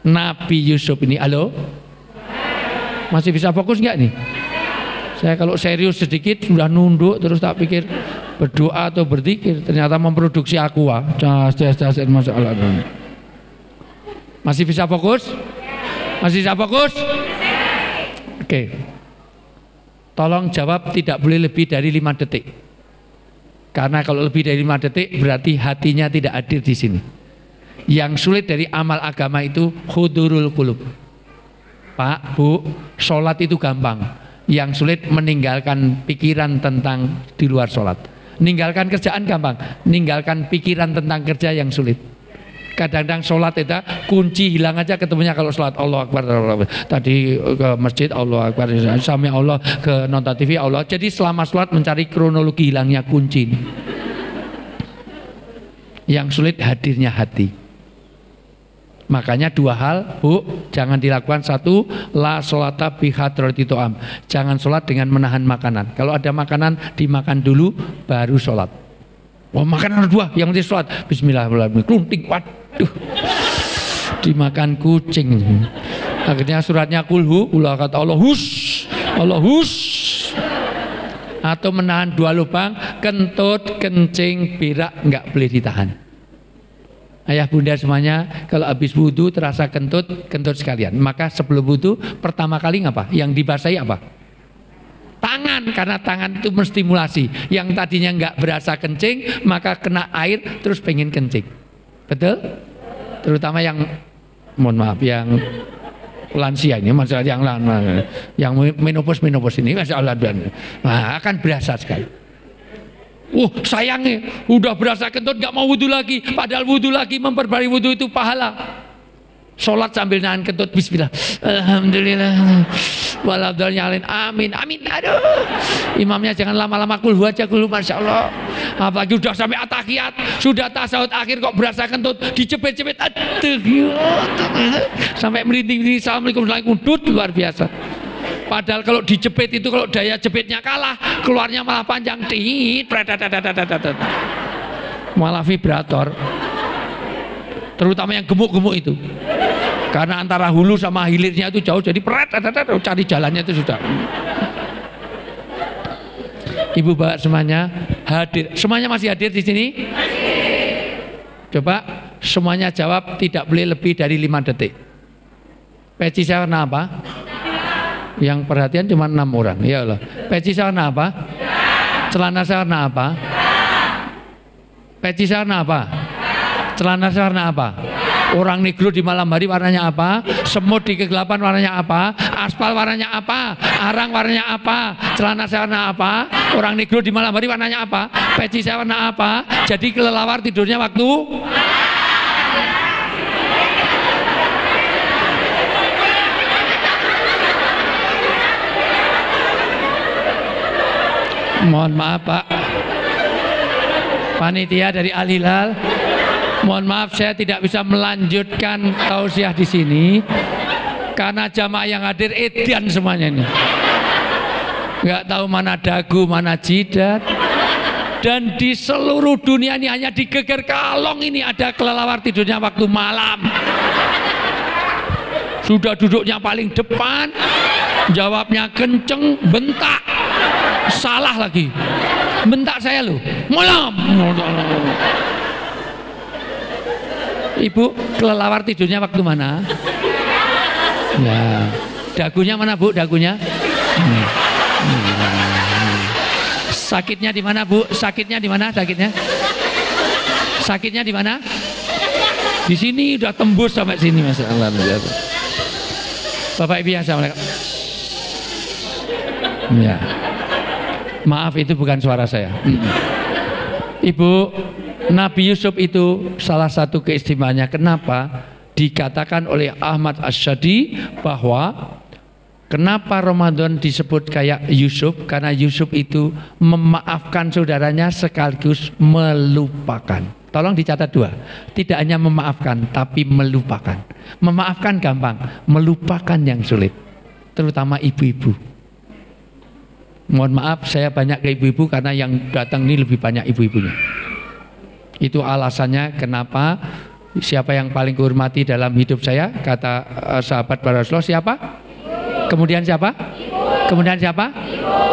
Nabi Yusuf ini, halo? Masih bisa fokus nggak nih? Saya kalau serius sedikit sudah nunduk, terus tak pikir berdoa atau berzikir, ternyata memproduksi aqua. Masalah. Masih bisa fokus? Masih bisa fokus? Oke. Tolong jawab, tidak boleh lebih dari 5 detik. Karena kalau lebih dari 5 detik berarti hatinya tidak hadir di sini. Yang sulit dari amal agama itu hudurul qulub. Pak, Bu, sholat itu gampang. Yang sulit meninggalkan pikiran tentang di luar sholat. Meninggalkan kerjaan gampang, meninggalkan pikiran tentang kerja yang sulit. Kadang-kadang sholat itu kunci hilang aja ketemunya kalau sholat. Allah Akbar, Allah Akbar. Tadi ke masjid Allah Akbar, sampai Allah ke nonton TV Allah. Jadi selama sholat mencari kronologi hilangnya kunci ini. Yang sulit hadirnya hati. Makanya 2 hal, Bu, jangan dilakukan. 1, la sholata bi hadrati to'am. Jangan sholat dengan menahan makanan. Kalau ada makanan dimakan dulu baru sholat. Wah, makanan 2 yang penting sholat. Bismillahirrahmanirrahim. Klunting, waduh, dimakan kucing. Akhirnya suratnya kulhu, ulah kata Allah hus, Allah hus. Atau menahan 2 lubang, kentut, kencing, berak nggak boleh ditahan. Ayah bunda semuanya, kalau habis wudhu terasa kentut, kentut sekalian. Maka sebelum wudhu pertama kali ngapa? Yang dibasahi apa? Tangan, karena tangan itu menstimulasi. Yang tadinya nggak berasa kencing, maka kena air terus pengen kencing. Betul? Terutama yang, mohon maaf, yang lansia ini, masalah yang menopause ini, masalah nah, akan berasa sekali. Sayangnya udah berasa kentut nggak mau wudhu lagi, padahal wudhu lagi memperbarui wudhu itu pahala. Sholat sambil nahan kentut, bismillah, alhamdulillah, waladhal nyalin, amin, amin. Aduh, imamnya jangan lama-lama, kulhu aja, kulhu, masya Allah. Apalagi udah sampai atahiyat, sudah tasawuf akhir kok berasa kentut, dicepet-cepet, aduh, sampai merinding, assalamualaikum, luar biasa. Padahal kalau dijepit itu, kalau daya jepitnya kalah, keluarnya malah panjang, malah vibrator. Terutama yang gemuk-gemuk itu. Karena antara hulu sama hilirnya itu jauh, jadi cari jalannya itu sudah. Ibu bapak semuanya hadir. Semuanya masih hadir di sini? Coba semuanya jawab, tidak boleh lebih dari 5 detik. Peci saya warna apa? Yang perhatian cuma 6 orang. Ya Allah. Peci saya warna apa? Celana saya warna apa? Peci saya warna apa? Celana saya warna apa? Orang negro di malam hari warnanya apa? Semut di kegelapan warnanya apa? Aspal warnanya apa? Arang warnanya apa? Celana saya warna apa? Orang negro di malam hari warnanya apa? Peci saya warna apa? Jadi kelelawar tidurnya waktu? Mohon maaf Pak, panitia dari Al Hilal. Mohon maaf, saya tidak bisa melanjutkan tausiah di sini karena jamaah yang hadir edan semuanya ini. Nggak tahu mana dagu, mana jidat. Dan di seluruh dunia ini hanya di Geger Kalong ini ada kelelawar tidurnya waktu malam. Sudah duduknya paling depan, jawabnya kenceng, bentak. Salah lagi. Bentak saya loh. Malam. Ibu, kelelawar tidurnya waktu mana? Ya. Dagunya mana Bu? Dagunya? Sakitnya di mana Bu? Sakitnya di mana? Sakitnya? Sakitnya di mana? Di sini udah tembus sampai sini, Mas Allah. Bapak Ibu yang saya muliakan. Ya. Maaf, itu bukan suara saya. Ibu, Nabi Yusuf itu salah satu keistimewaannya. Kenapa? Dikatakan oleh Ahmad Asyadi bahwa kenapa Ramadan disebut kayak Yusuf? Karena Yusuf itu memaafkan saudaranya sekaligus melupakan. Tolong dicatat 2. Tidak hanya memaafkan, tapi melupakan. Memaafkan gampang, melupakan yang sulit. Terutama ibu-ibu. Mohon maaf, saya banyak ke ibu-ibu karena yang datang ini lebih banyak ibu-ibunya. Itu alasannya kenapa siapa yang paling kuhormati dalam hidup saya, kata sahabat para Rasulullah, siapa? Kemudian siapa? Kemudian siapa?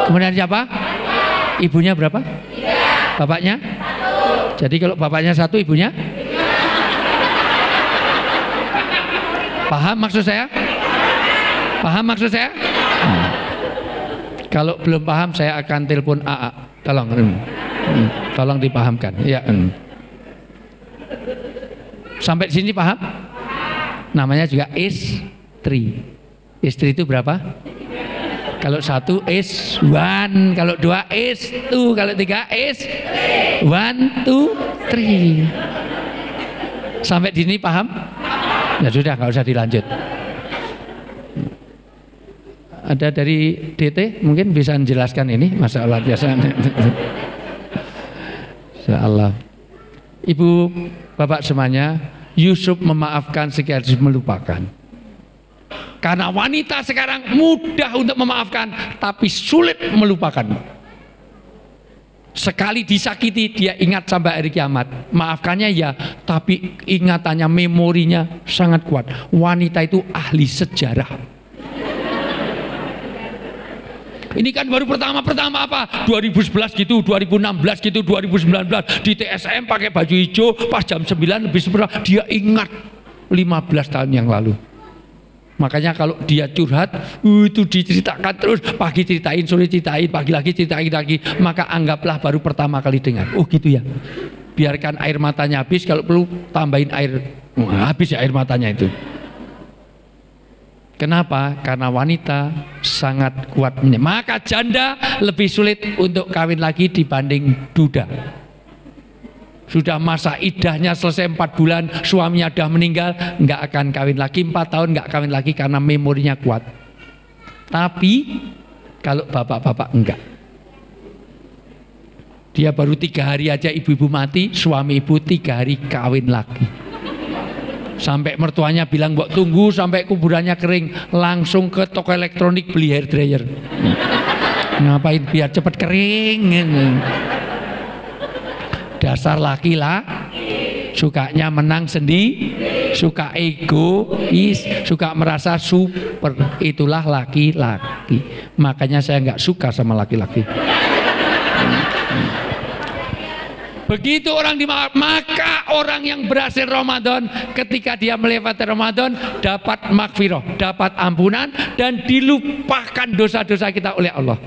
Kemudian siapa? Ibunya berapa? Bapaknya? Jadi kalau bapaknya 1, ibunya? Paham maksud saya? Paham maksud saya? Kalau belum paham saya akan telepon AA. Tolong. Tolong dipahamkan. Ya. Sampai di sini paham? Namanya juga istri. Istri itu berapa? Kalau 1 is 1, kalau 2 is 2, kalau 3 is 1, 2, 3. Sampai di sini paham? Ya sudah, nggak usah dilanjut. Ada dari DT mungkin bisa menjelaskan ini masalah biasa. Insyaallah. Ibu, bapak semuanya, Yusuf memaafkan sekaligus melupakan. Karena wanita sekarang mudah untuk memaafkan, tapi sulit melupakan. Sekali disakiti dia ingat sampai hari kiamat. Maafkannya ya, tapi ingatannya, memorinya sangat kuat. Wanita itu ahli sejarah. Ini kan baru pertama apa? 2011 gitu, 2016 gitu, 2019 di TSM pakai baju hijau pas jam 9 lebih 11 dia ingat 15 tahun yang lalu. Makanya kalau dia curhat itu diceritakan terus, pagi ceritain, sore ceritain, pagi lagi ceritain lagi, maka anggaplah baru pertama kali dengar. Oh gitu ya. Biarkan air matanya habis, kalau perlu tambahin air, habis ya air matanya itu. Kenapa? Karena wanita sangat kuat. Maka janda lebih sulit untuk kawin lagi dibanding duda. Sudah masa idahnya selesai 4 bulan, suaminya sudah meninggal, nggak akan kawin lagi. 4 tahun nggak kawin lagi karena memorinya kuat. Tapi kalau bapak-bapak enggak. Dia baru 3 hari aja ibu-ibu mati, suami ibu 3 hari kawin lagi. Sampai mertuanya bilang, "Mbok tunggu sampai kuburannya kering." Langsung ke toko elektronik beli hair dryer. Ngapain? Biar cepat kering. Dasar laki lah, sukanya menang sendiri, suka egois, suka merasa super. Itulah laki-laki. Makanya saya nggak suka sama laki-laki. Begitu orang maka orang yang berhasil Ramadan, ketika dia melewati Ramadan dapat maghfirah, dapat ampunan, dan dilupakan dosa-dosa kita oleh Allah.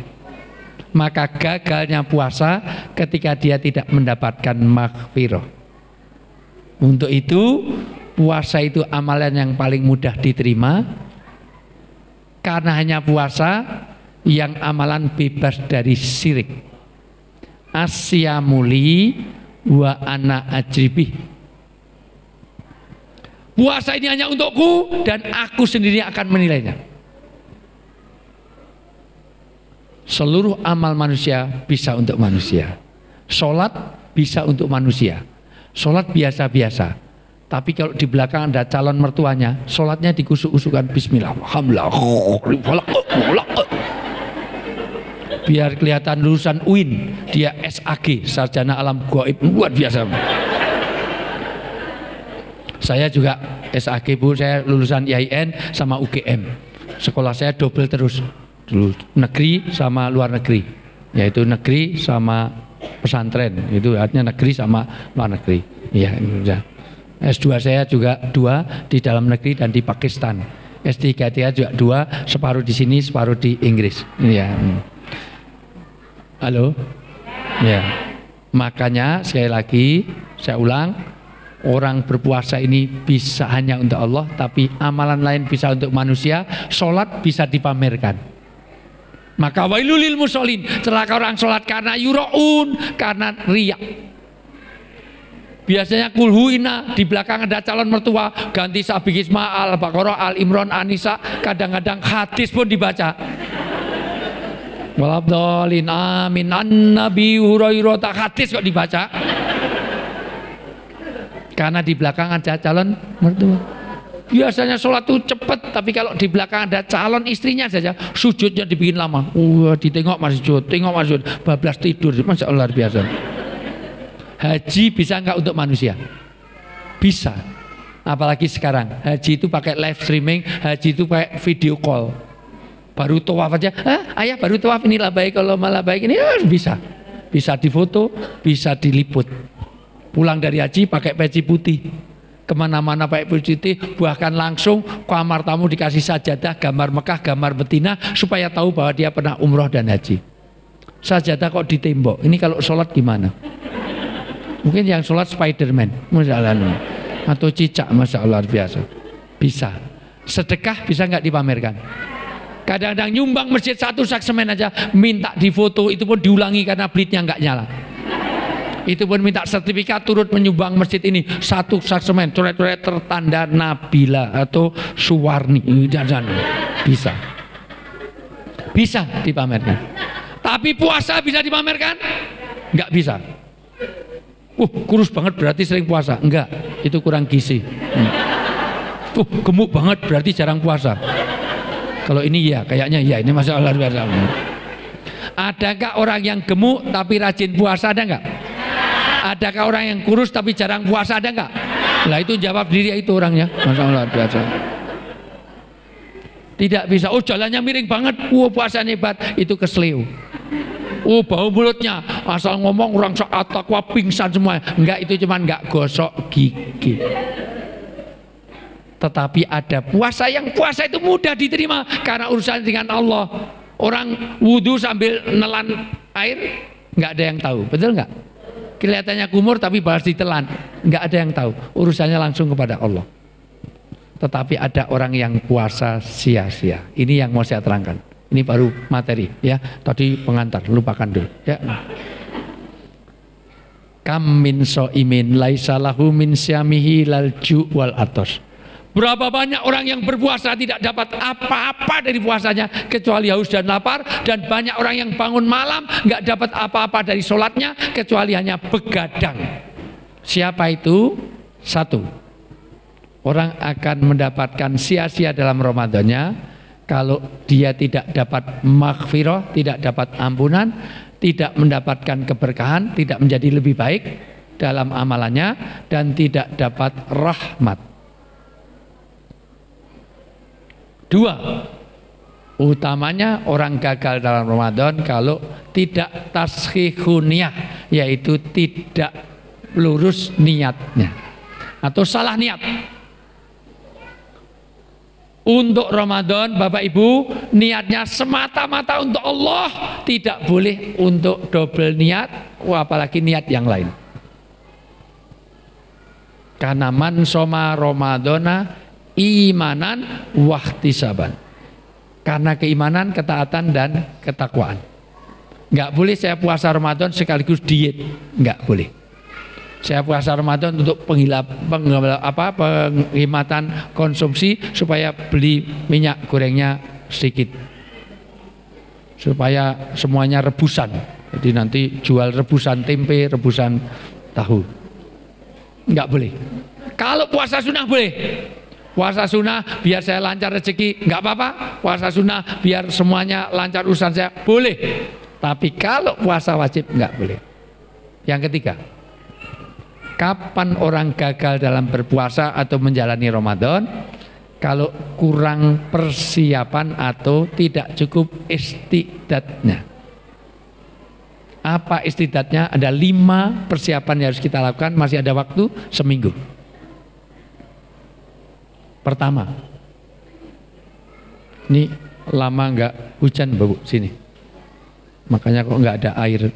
Maka gagalnya puasa ketika dia tidak mendapatkan maghfirah. Untuk itu puasa itu amalan yang paling mudah diterima, karena hanya puasa yang amalan bebas dari syirik. Asyamuli wa ana ajribih. Puasa ini hanya untukku dan aku sendiri akan menilainya. Seluruh amal manusia bisa untuk manusia. Sholat bisa untuk manusia. Sholat biasa-biasa. Tapi kalau di belakang ada calon mertuanya, sholatnya dikusuk-kusukan bismillah, alhamdulillah, biar kelihatan lulusan UIN, dia SAG, sarjana alam gaib, luar biasa. Saya juga SAG, Bu, saya lulusan IAIN sama UGM. Sekolah saya double terus, dulu negeri sama luar negeri, yaitu negeri sama pesantren, itu artinya negeri sama luar negeri. Ya, S2 saya juga 2 di dalam negeri dan di Pakistan. S3 saya juga 2, separuh di sini, separuh di Inggris. Ya. Halo? Ya. Makanya sekali lagi saya ulang, orang berpuasa ini bisa hanya untuk Allah, tapi amalan lain bisa untuk manusia. Sholat bisa dipamerkan. Maka wailul lil musholin, celaka orang sholat karena yuraun, karena riya. Biasanya kulhuina, di belakang ada calon mertua, ganti Sabikisma, Al-Baqarah, Al-Imran, An-Nisa, kadang-kadang hadis pun dibaca. Walabdolin amin an-nabi Hurairah, hadis kok dibaca. Karena di belakang ada calon mertua. Biasanya sholat itu cepat, tapi kalau di belakang ada calon istrinya saja, sujudnya dibikin lama. Ditengok masih sujud, tengok masih sujud, bablas tidur, masya Allah biasa. Haji bisa enggak untuk manusia? Bisa. Apalagi sekarang, haji itu pakai live streaming, haji itu pakai video call. Baru tawaf aja, ayah baru tawaf, ini labaik kalau malah baik ini, bisa. Bisa difoto, bisa diliput. Pulang dari haji pakai peci putih, kemana-mana pakai peci putih, bahkan langsung kamar tamu dikasih sajadah, gambar Mekah, gambar betina, supaya tahu bahwa dia pernah umroh dan haji. Sajadah kok di tembok, ini kalau sholat gimana? Mungkin yang sholat Spiderman, masya Allah, atau cicak, masya Allah biasa. Bisa. Sedekah bisa nggak dipamerkan? Kadang-kadang nyumbang masjid 1 saksemen aja, minta difoto, itu pun diulangi karena blitnya nggak nyala. Itu pun minta sertifikat turut menyumbang masjid ini 1 saksemen, coret-coret tertanda Nabila atau Suwarni. Bisa. Bisa dipamerkan. Tapi puasa bisa dipamerkan? Nggak bisa. Kurus banget berarti sering puasa? Enggak, itu kurang gizi. Gemuk banget berarti jarang puasa. Kalau ini ya, kayaknya ya, ini masalah luar biasa. Adakah orang yang gemuk tapi rajin puasa, ada enggak? Adakah orang yang kurus tapi jarang puasa, ada enggak? Lah itu jawab diri itu orangnya, masalah luar biasa. Tidak bisa, jalannya miring banget, puasanya hebat, itu kesleo. Bau mulutnya, asal ngomong orang saat takwa pingsan semua. Enggak, itu cuman enggak gosok gigi. Tetapi ada puasa yang puasa itu mudah diterima karena urusan dengan Allah. Orang wudhu sambil nelan air, nggak ada yang tahu, betul nggak? Kelihatannya kumur tapi balas ditelan, nggak ada yang tahu. Urusannya langsung kepada Allah. Tetapi ada orang yang puasa sia-sia. Ini yang mau saya terangkan. Ini baru materi, ya. Tadi pengantar, lupakan dulu. Ya. Kam min so'imin laisa lahu min syamihi lal ju' wal atos. Berapa banyak orang yang berpuasa tidak dapat apa-apa dari puasanya kecuali haus dan lapar, dan banyak orang yang bangun malam nggak dapat apa-apa dari sholatnya kecuali hanya begadang. Siapa itu? 1, Orang akan mendapatkan sia-sia dalam Ramadannya kalau dia tidak dapat maghfirah, tidak dapat ampunan, tidak mendapatkan keberkahan, tidak menjadi lebih baik dalam amalannya, dan tidak dapat rahmat. Dua, utamanya orang gagal dalam Ramadan kalau tidak tashihun niyah, yaitu tidak lurus niatnya atau salah niat. Untuk Ramadan, Bapak Ibu, niatnya semata-mata untuk Allah, tidak boleh untuk double niat, apalagi niat yang lain. Karena man soma Ramadana imanan wahtisaban. Karena keimanan, ketaatan, dan ketakwaan. Enggak boleh saya puasa Ramadan sekaligus diet, enggak boleh. Saya puasa Ramadan untuk penghematan konsumsi supaya beli minyak gorengnya sedikit, supaya semuanya rebusan. Jadi nanti jual rebusan tempe, rebusan tahu. Enggak boleh. Kalau puasa sunnah boleh. Puasa sunnah biar saya lancar rezeki, enggak apa-apa. Puasa sunnah biar semuanya lancar urusan saya, boleh. Tapi kalau puasa wajib enggak boleh. Yang ketiga, kapan orang gagal dalam berpuasa atau menjalani Ramadan? Kalau kurang persiapan atau tidak cukup istidatnya. Apa istidatnya? Ada 5 persiapan yang harus kita lakukan, masih ada waktu seminggu. Pertama, ini lama nggak hujan Bu, sini. Makanya kok nggak ada air.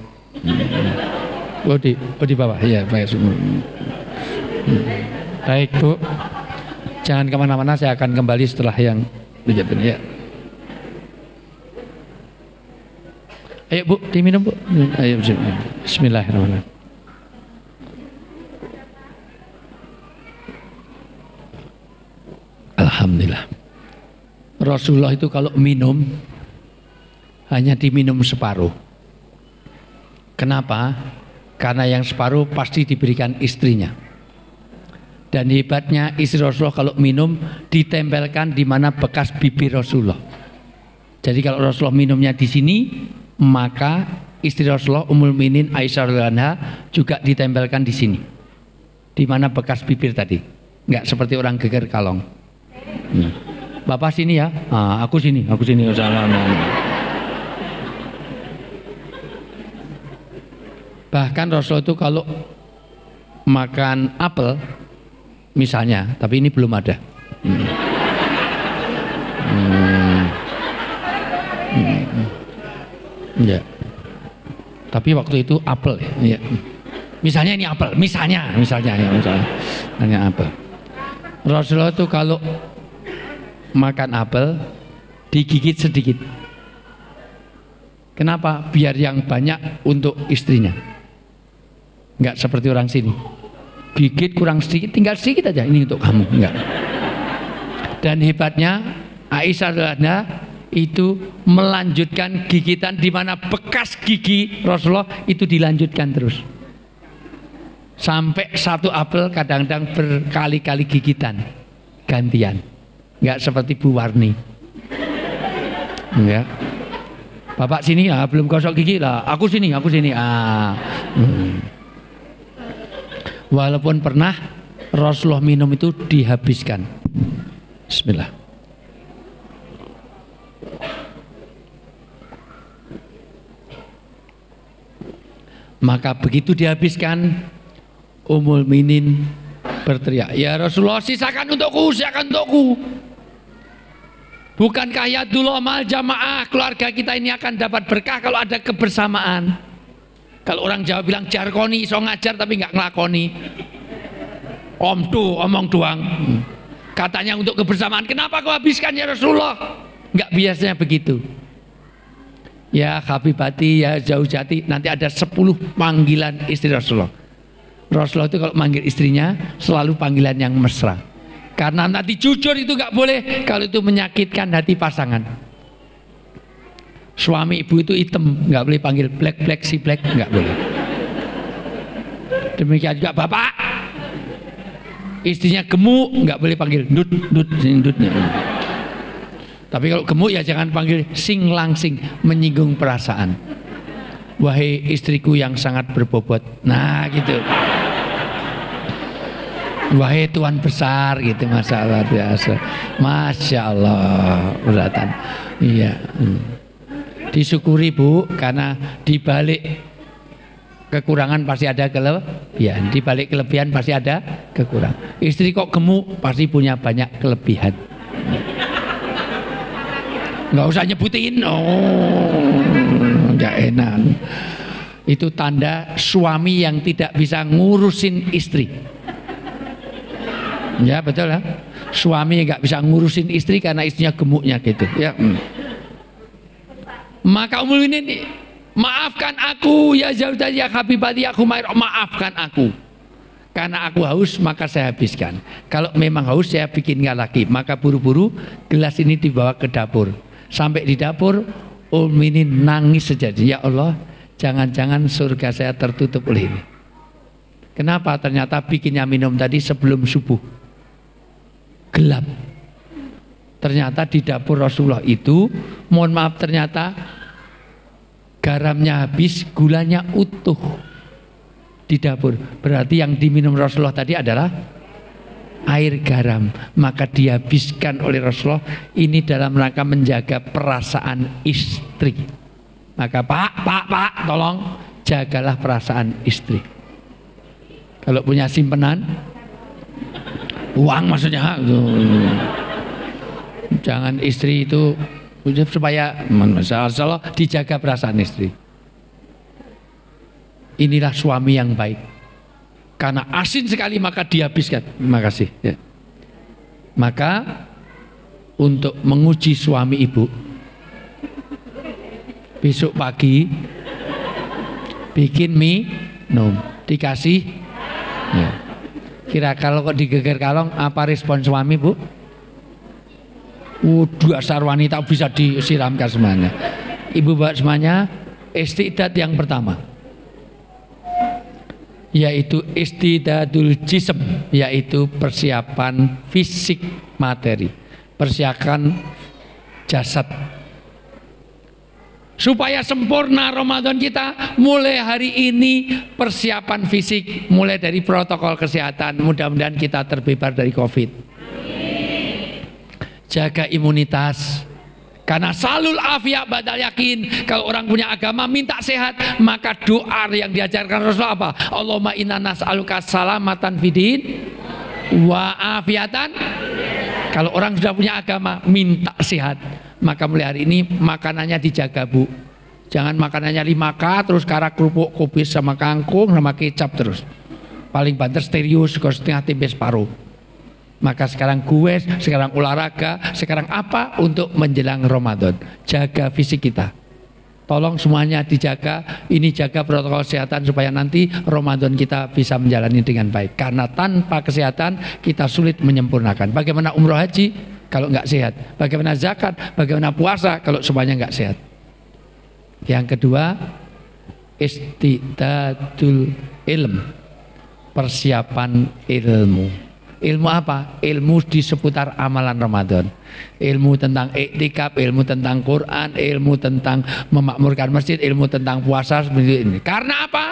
Oh di bawah, iya baik. Baik Bu, jangan kemana-mana, saya akan kembali setelah yang dijatuhin ya. Ayo Bu, diminum Bu. Ayo Bismillahirrahmanirrahim. Alhamdulillah. Rasulullah itu kalau minum hanya diminum separuh. Kenapa? Karena yang separuh pasti diberikan istrinya. Dan hebatnya istri Rasulullah kalau minum ditempelkan di mana bekas bibir Rasulullah. Jadi kalau Rasulullah minumnya di sini, maka istri Rasulullah Ummul Mukminin Aisyah radhiyallahu anha juga ditempelkan di sini. Di mana bekas bibir tadi. Enggak seperti orang geger kalong. Bapak sini ya, aku sini. Bahkan Rasul itu kalau makan apel misalnya, tapi ini belum ada. Ya. Tapi waktu itu apel ya. Misalnya ini apel, misalnya apel. Rasulullah itu kalau makan apel digigit sedikit. Kenapa? Biar yang banyak untuk istrinya. Enggak seperti orang sini. Gigit kurang sedikit, tinggal sedikit aja, ini untuk kamu. Enggak. Dan hebatnya Aisyah radhiyallahu anha itu melanjutkan gigitan di mana bekas gigi Rasulullah itu dilanjutkan terus. Sampai satu apel kadang-kadang berkali-kali gigitan gantian. Enggak seperti Bu Warni. Enggak. Bapak sini ya, belum gosok gigi lah. Aku sini. Walaupun pernah Rasulullah minum itu dihabiskan. Bismillah. Maka begitu dihabiskan, Ummul Mukminin berteriak, "Ya Rasulullah, sisakan untukku. Bukankah ya dulu amal jamaah, keluarga kita ini akan dapat berkah kalau ada kebersamaan." Kalau orang Jawa bilang jarkoni, so ngajar tapi nggak ngelakoni. Omong doang. Katanya untuk kebersamaan. Kenapa kau habiskan ya Rasulullah? Nggak biasanya begitu. Ya Habibati, ya Zaujati, nanti ada 10 panggilan istri Rasulullah. Rasulullah itu kalau manggil istrinya selalu panggilan yang mesra. Karena nanti jujur itu nggak boleh kalau itu menyakitkan hati pasangan. Suami ibu itu hitam, nggak boleh panggil black si black, nggak boleh. Demikian juga bapak. istrinya gemuk nggak boleh panggil dut dut dutnya. Tapi kalau gemuk ya jangan panggil sing langsing, menyinggung perasaan. Wahai istriku yang sangat berbobot. Nah gitu. Wahai tuan besar gitu, masalah biasa. Masya Allah beratan. Iya. Disyukuri Bu, karena dibalik kekurangan pasti ada kelebihan. Dibalik kelebihan pasti ada kekurangan. Istri kok gemuk pasti punya banyak kelebihan. Nggak usah nyebutin, nggak enak. Itu tanda suami yang tidak bisa ngurusin istri. Ya betul ya. Suami nggak bisa ngurusin istri karena istrinya gemuknya gitu. Ya. Maka Ummul Mukminin, maafkan aku ya Zaujati ya Habibati ya Khumairah, maafkan aku. Karena aku haus maka saya habiskan. Kalau memang haus saya bikinkan lagi. Maka buru-buru gelas ini dibawa ke dapur. Sampai di dapur, Ummul Mukminin nangis sejadi. Ya Allah, jangan-jangan surga saya tertutup oleh ini. Kenapa? Ternyata bikinnya minum tadi sebelum subuh. Gelap. Ternyata di dapur Rasulullah itu, mohon maaf, ternyata garamnya habis, gulanya utuh di dapur. Berarti yang diminum Rasulullah tadi adalah air garam, maka dihabiskan oleh Rasulullah. Ini dalam rangka menjaga perasaan istri. Maka Pak, tolong jagalah perasaan istri. Kalau punya simpenan uang maksudnya, jangan istri itu supaya masalah dijaga perasaan istri. Inilah suami yang baik. Karena asin sekali maka dihabiskan. Terima kasih. Ya. Maka untuk menguji suami ibu, besok pagi bikin minum, dikasih. Ya. Kira kalau kok digeger kalong, apa respon suami Bu? Dasar wanita bisa disiramkan semuanya. Ibu bapak semuanya, istiqdat yang pertama, yaitu istidadul jism, yaitu persiapan fisik materi, persiapan jasad. Supaya sempurna Ramadan kita, mulai hari ini persiapan fisik, mulai dari protokol kesehatan, mudah-mudahan kita terbebas dari COVID. Jaga imunitas. Karena salul afiat badal yakin. Kalau orang punya agama minta sehat, maka doa yang diajarkan Rasulullah apa? Allahumma inna nas'aluka salamatan fidin wa afiatan. Kalau orang sudah punya agama minta sehat, maka mulai hari ini makanannya dijaga Bu. Jangan makanannya 5K terus karak kerupuk kubis sama kangkung sama kecap terus. Paling banter stereo setengah tempe separuh. Maka sekarang gue, sekarang olahraga, sekarang apa untuk menjelang Ramadan. Jaga fisik kita. Tolong semuanya dijaga. Ini jaga protokol kesehatan supaya nanti Ramadan kita bisa menjalani dengan baik. Karena tanpa kesehatan kita sulit menyempurnakan. Bagaimana umroh haji kalau nggak sehat? Bagaimana zakat? Bagaimana puasa kalau semuanya nggak sehat? Yang kedua, istidadul ilm, persiapan ilmu. Ilmu apa? Ilmu di seputar amalan Ramadan. Ilmu tentang iktikaf, ilmu tentang Quran, ilmu tentang memakmurkan masjid, ilmu tentang puasa seperti ini. Karena apa?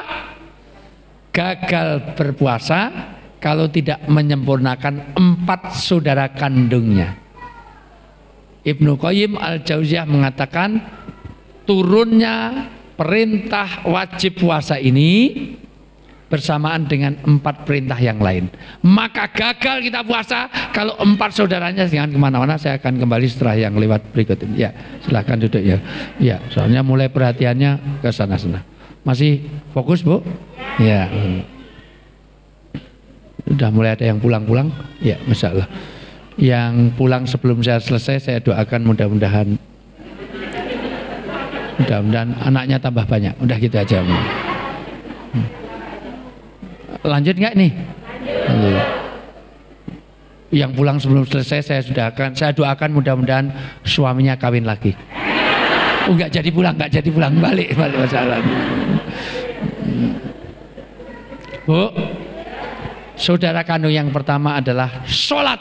Gagal berpuasa kalau tidak menyempurnakan 4 saudara kandungnya. Ibnu Qayyim al-Jauziyah mengatakan turunnya perintah wajib puasa ini bersamaan dengan 4 perintah yang lain. Maka gagal kita puasa kalau 4 saudaranya. Jangan kemana-mana, saya akan kembali setelah yang lewat berikut ini. Ya, silahkan duduk ya. Ya, soalnya mulai perhatiannya ke sana-sana. Masih fokus Bu? Ya. Sudah mulai ada yang pulang-pulang? Ya, masalah. Yang pulang sebelum saya selesai, saya doakan mudah-mudahan anaknya tambah banyak. Udah gitu aja. Lanjut nggak nih? Lanjut. Yang pulang sebelum selesai saya doakan mudah-mudahan suaminya kawin lagi. Nggak jadi pulang, balik masalah. Bu, Saudara kandung yang pertama adalah sholat.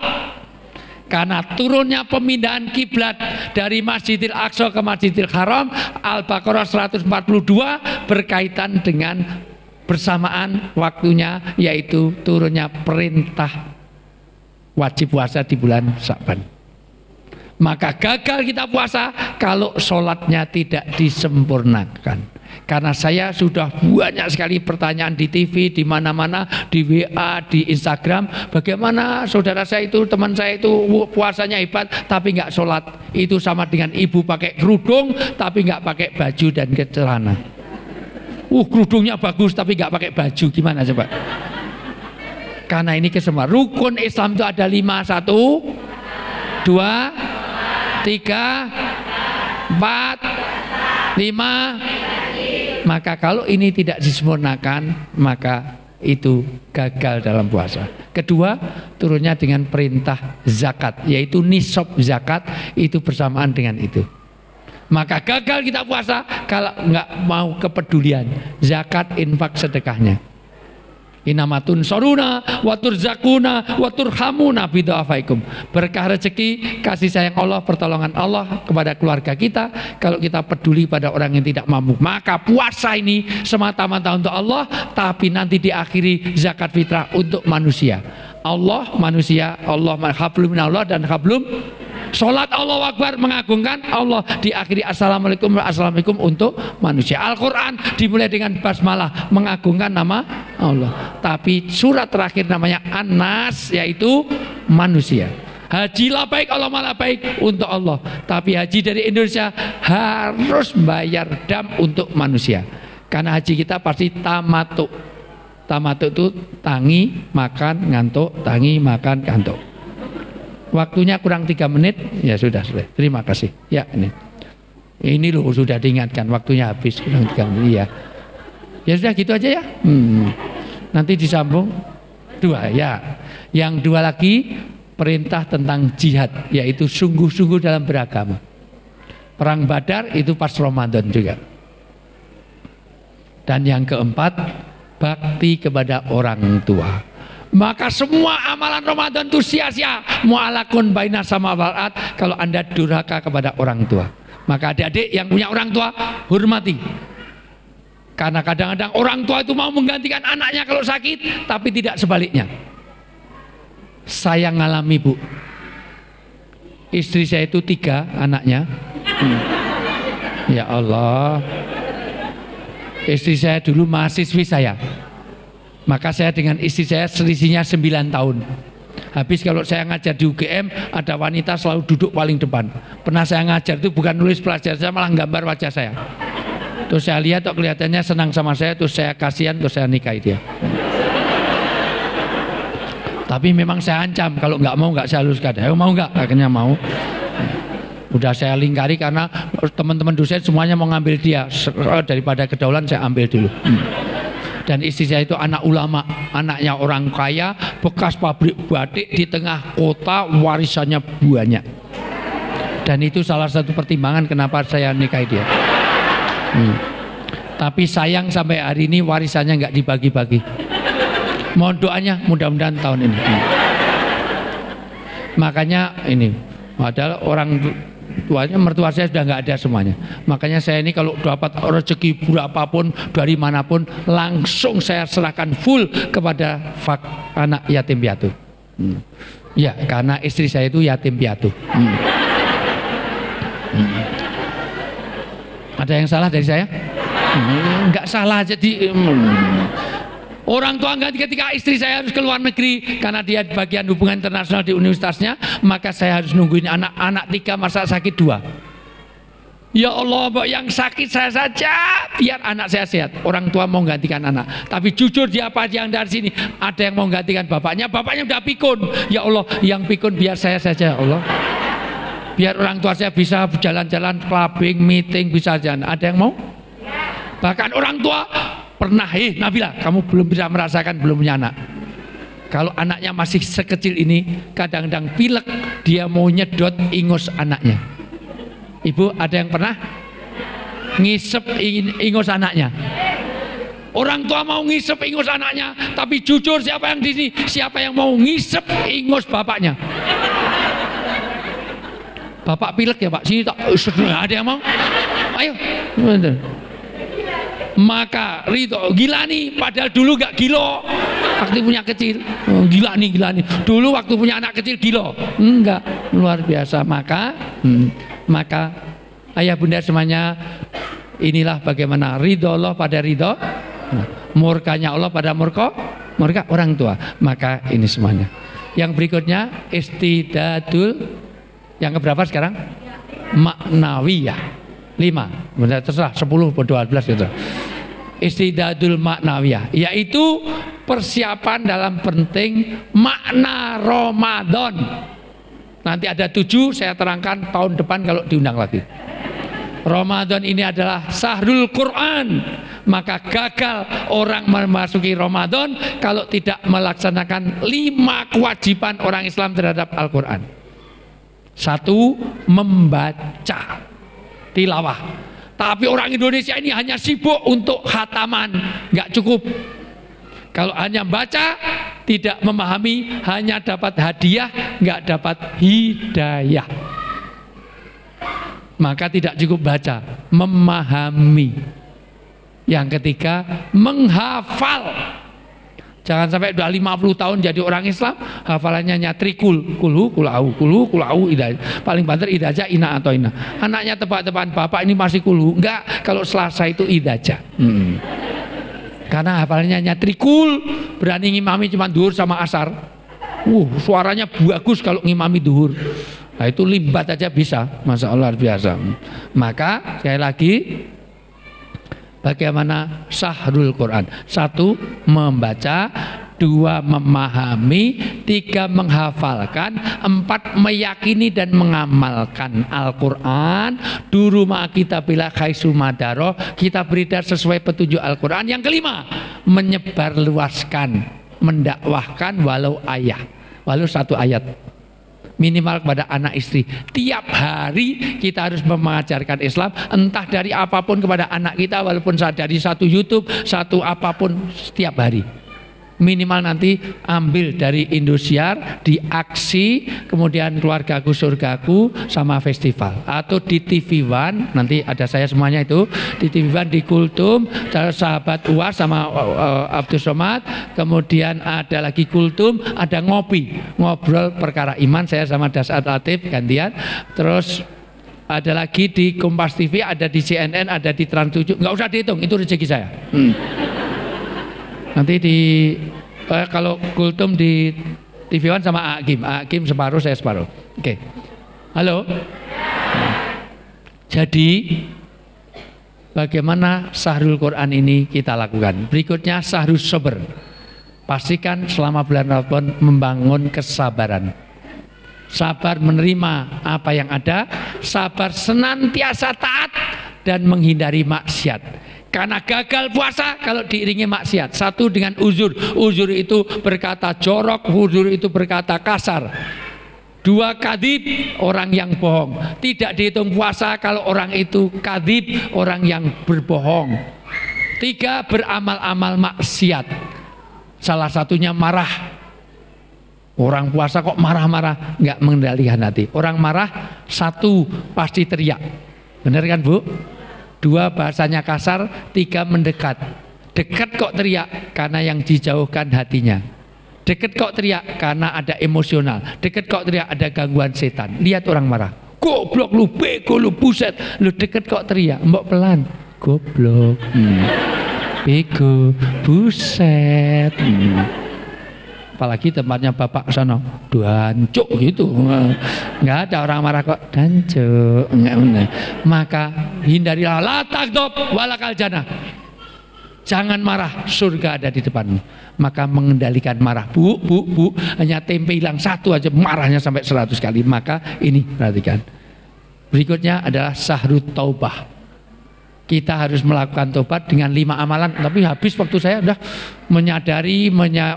Karena turunnya pemindahan kiblat dari Masjidil Aqsa ke Masjidil Haram, Al-Baqarah 142, berkaitan dengan bersamaan waktunya, yaitu turunnya perintah wajib puasa di bulan Sya'ban. Maka gagal kita puasa kalau sholatnya tidak disempurnakan. Karena saya sudah banyak sekali pertanyaan di TV, di mana-mana, di WA, di Instagram, bagaimana saudara saya itu, teman saya itu puasanya hebat tapi nggak sholat. Itu sama dengan ibu pakai kerudung tapi nggak pakai baju dan celana. Kerudungnya bagus tapi nggak pakai baju, gimana coba? Karena ini kesemua rukun Islam itu ada 5, 1, 2, 3, 4, 5. Maka kalau ini tidak disempurnakan, maka itu gagal dalam puasa. Kedua, turunnya dengan perintah zakat, yaitu nisab zakat, itu bersamaan dengan itu. Maka gagal kita puasa kalau nggak mau kepedulian zakat, infak, sedekahnya. Inamatun soruna watur zakuna watur hamuna bidafaikum. Berkah rezeki, kasih sayang Allah, pertolongan Allah kepada keluarga kita. Kalau kita peduli pada orang yang tidak mampu, maka puasa ini semata-mata untuk Allah, tapi nanti diakhiri zakat fitrah untuk manusia. Allah, manusia, Allah, hablum minallah dan hablum. Sholat Allahu Akbar mengagungkan Allah, diakhiri assalamualaikum untuk manusia. Al-Quran dimulai dengan basmalah mengagungkan nama Allah, tapi surat terakhir namanya An-Nas, yaitu manusia. Haji labaik Allah malabaik untuk Allah, tapi haji dari Indonesia harus bayar dam untuk manusia. Karena haji kita pasti tamatuk. Tamatuk itu tangi makan ngantuk, tangi makan ngantuk. Waktunya kurang 3 menit, ya sudah selesai. Terima kasih. Ya ini loh sudah diingatkan, waktunya habis kurang 3 menit ya. Ya sudah gitu aja ya. Nanti disambung 2 ya. Yang 2 lagi perintah tentang jihad, yaitu sungguh-sungguh dalam beragama. Perang Badar itu pas Ramadan juga. Dan yang keempat, bakti kepada orang tua. Maka semua amalan Ramadan itu sia-sia. Mu'alakun baina sama wal'ad, kalau Anda durhaka kepada orang tua. Maka adik-adik yang punya orang tua, hormati. Karena kadang-kadang orang tua itu mau menggantikan anaknya kalau sakit, tapi tidak sebaliknya. Saya ngalami, Bu. Istri saya itu 3 anaknya. Ya Allah. Istri saya dulu mahasiswi saya. Maka saya dengan istri saya selisihnya 9 tahun. Habis kalau saya ngajar di UGM, ada wanita selalu duduk paling depan. Pernah saya ngajar itu bukan nulis pelajaran, saya malah gambar wajah saya. Terus saya lihat kok kelihatannya senang sama saya, terus saya kasihan, terus saya nikahi dia. Tapi memang saya ancam, kalau nggak mau nggak saya haluskan. Ayo mau nggak? Akhirnya mau. Udah saya lingkari karena teman-teman dosen semuanya mau ngambil dia. Daripada kedaulan saya ambil dulu. Dan istri saya itu anak ulama, anaknya orang kaya, bekas pabrik batik di tengah kota, warisannya banyak. Dan itu salah satu pertimbangan kenapa saya nikahi dia. Tapi sayang sampai hari ini warisannya nggak dibagi-bagi. Mohon doanya mudah-mudahan tahun ini. Makanya ini, padahal orang tuanya, mertua saya sudah nggak ada semuanya. Makanya saya ini kalau dapat rezeki berapapun dari manapun, langsung saya serahkan full kepada anak yatim piatu. Ya, karena istri saya itu yatim piatu. Ada yang salah dari saya? Nggak salah, jadi orang tua ganti ketika istri saya harus ke luar negeri karena dia bagian hubungan internasional di universitasnya, maka saya harus nungguin anak 3, masa sakit 2. Ya Allah, yang sakit saya saja biar anak saya sehat. Orang tua mau gantikan anak, tapi jujur dia apa yang dari sini ada yang mau gantikan bapaknya udah pikun. Ya Allah, yang pikun biar saya saja, ya Allah. Biar orang tua saya bisa jalan-jalan, clubbing, meeting, bisa jalan. Ada yang mau? Bahkan orang tua pernah, Nabila, kamu belum bisa merasakan belum punya anak. Kalau anaknya masih sekecil ini, kadang-kadang pilek, dia mau nyedot ingus anaknya. Ibu, ada yang pernah ngisep ingus anaknya? Orang tua mau ngisep ingus anaknya, tapi jujur siapa yang di sini? Siapa yang mau ngisep ingus bapaknya? Bapak pilek ya Pak, sini tak ada yang mau? Ayo. Maka ridho, gila nih, padahal dulu gak gilo waktu punya kecil. Gila nih. Dulu waktu punya anak kecil gilo. Enggak, luar biasa. Maka ayah bunda semuanya, inilah bagaimana ridho Allah pada ridho, murkanya Allah pada murka orang tua. Maka ini semuanya. Yang berikutnya istidadul. Yang keberapa sekarang? Maknawiyah. 5. Benar, terserah 10 atau 12 gitu. Istidadul maknawiyah, yaitu persiapan dalam penting makna Ramadan. Nanti ada 7, saya terangkan tahun depan kalau diundang lagi. Ramadan ini adalah Syahrul Quran. Maka gagal orang memasuki Ramadan kalau tidak melaksanakan 5 kewajiban orang Islam terhadap Al-Quran. 1, membaca tilawah. Tapi orang Indonesia ini hanya sibuk untuk khataman, nggak cukup. Kalau hanya baca, tidak memahami, hanya dapat hadiah, nggak dapat hidayah. Maka tidak cukup baca, memahami. Yang ketiga, menghafal. Jangan sampai udah 50 tahun jadi orang Islam, hafalannya nyatri kulhu, kulau, idajah. Paling banter idajah, ina atau ina. Anaknya tebak-tebakan, bapak ini masih kulhu. Enggak, kalau Selasa itu idajah. Karena hafalannya nyatri berani ngimami cuma duhur sama asar. Suaranya bagus kalau ngimami duhur. Nah itu limbat aja bisa, Masya Allah biasa. Maka sekali lagi, bagaimana Syahrul Quran? 1, membaca. 2, memahami. 3, menghafalkan. 4, meyakini dan mengamalkan Al-Quran. Duru kita bila khaisumadaro, kita beredar sesuai petunjuk Al-Quran. Yang kelima, menyebarluaskan, mendakwahkan walau 1 ayat. Minimal kepada anak istri. Tiap hari kita harus mengajarkan Islam, entah dari apapun kepada anak kita, walaupun dari satu YouTube, satu apapun, setiap hari. Minimal nanti ambil dari Indosiar, di Aksi, kemudian Keluargaku Surgaku, sama festival. Atau di TV One, nanti ada saya semuanya itu, di TV One, di Kultum, Sahabat Uwas sama Abdul Somad, kemudian ada lagi Kultum, ada ngobrol perkara iman, saya sama Dasat Latif gantian, terus ada lagi di Kompas TV, ada di CNN, ada di Trans 7, nggak usah dihitung, itu rezeki saya. Nanti di kalau Kultum di TV One sama Akim separuh, saya separuh. Oke. Halo. Jadi bagaimana Syahrul Quran ini kita lakukan? Berikutnya Syahrul Sabr. Pastikan selama bulan Ramadan membangun kesabaran. Sabar menerima apa yang ada, sabar senantiasa taat dan menghindari maksiat. Karena gagal puasa kalau diiringi maksiat. 1, dengan uzur. Uzur itu berkata jorok, uzur itu berkata kasar. 2, kadhib, orang yang bohong. Tidak dihitung puasa kalau orang itu kadhib, orang yang berbohong. 3, beramal-amal maksiat. Salah satunya marah. Orang puasa kok marah-marah, nggak mengendalikan hati. Orang marah, 1, pasti teriak. Benar kan Bu? 2, bahasanya kasar. 3, mendekat. Dekat kok teriak, karena yang dijauhkan hatinya. Dekat kok teriak, karena ada emosional. Dekat kok teriak, ada gangguan setan. Lihat orang marah, goblok lu, bego lu, buset. Lu dekat kok teriak, mbok pelan, goblok, bego, buset. Apalagi tempatnya bapak sana, dancuk gitu, nggak ada orang marah kok, dancuk, nggak benar. Maka hindarilah, la tagdob walakal jannah. Jangan marah, surga ada di depanmu. Maka mengendalikan marah, bu, hanya tempe hilang 1 aja marahnya sampai 100 kali. Maka ini perhatikan. Berikutnya adalah Syahrut Taubah. Kita harus melakukan tobat dengan 5 amalan. Tapi habis waktu saya udah menyadari,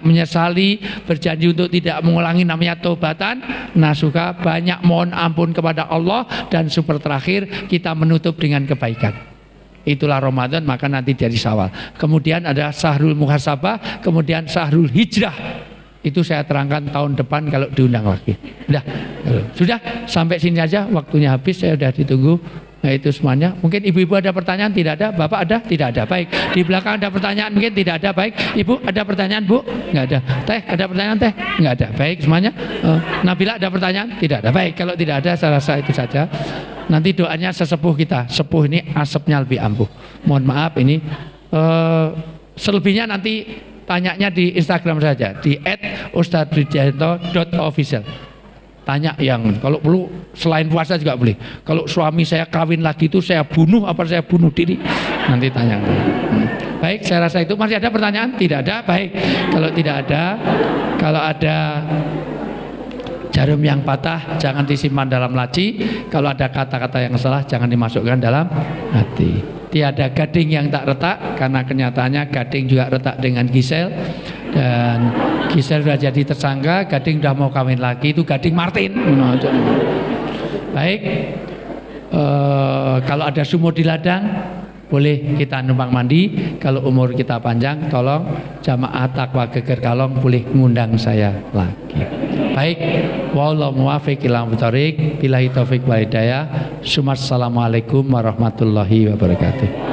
menyesali, berjanji untuk tidak mengulangi, namanya taubatan nasuka, banyak mohon ampun kepada Allah, dan super terakhir kita menutup dengan kebaikan. itulah Ramadan, maka nanti jadi Syawal. Kemudian ada Syahrul Muhasabah, kemudian Syahrul Hijrah. Itu saya terangkan tahun depan kalau diundang lagi. Sudah sampai sini aja, waktunya habis, saya sudah ditunggu. Nah itu semuanya. Mungkin ibu-ibu ada pertanyaan? Tidak ada. Bapak ada? Tidak ada. Baik. Di belakang ada pertanyaan? Mungkin tidak ada. Baik. Ibu ada pertanyaan, Bu? Enggak ada. Teh ada pertanyaan, Teh? Enggak ada. Baik semuanya. Nabila ada pertanyaan? Tidak ada. Baik. Kalau tidak ada, saya rasa itu saja. Nanti doanya sesepuh kita. Sepuh ini asapnya lebih ampuh. Mohon maaf ini selebihnya nanti tanyanya di Instagram saja di @ustadzwijayanto.official. Tanya yang kalau perlu selain puasa juga boleh. Kalau suami saya kawin lagi itu saya bunuh apa saya bunuh diri? Nanti tanya. Baik, saya rasa itu. Masih ada pertanyaan? Tidak ada. Baik. Kalau tidak ada, kalau ada jarum yang patah jangan disimpan dalam laci. Kalau ada kata-kata yang salah jangan dimasukkan dalam hati. Tiada gading yang tak retak, karena kenyataannya gading juga retak dengan Gisel. Dan Gisel sudah jadi tersangka, gading sudah mau kawin lagi, itu gading Martin. Baik, kalau ada sumur di ladang boleh kita numpang mandi. Kalau umur kita panjang, tolong jamaah takwa geger kalong boleh mengundang saya lagi. Baik, wallahu muwaffiq ila aqwamit thoriq, billahi taufik wal hidayah. Assalamualaikum warahmatullahi wabarakatuh.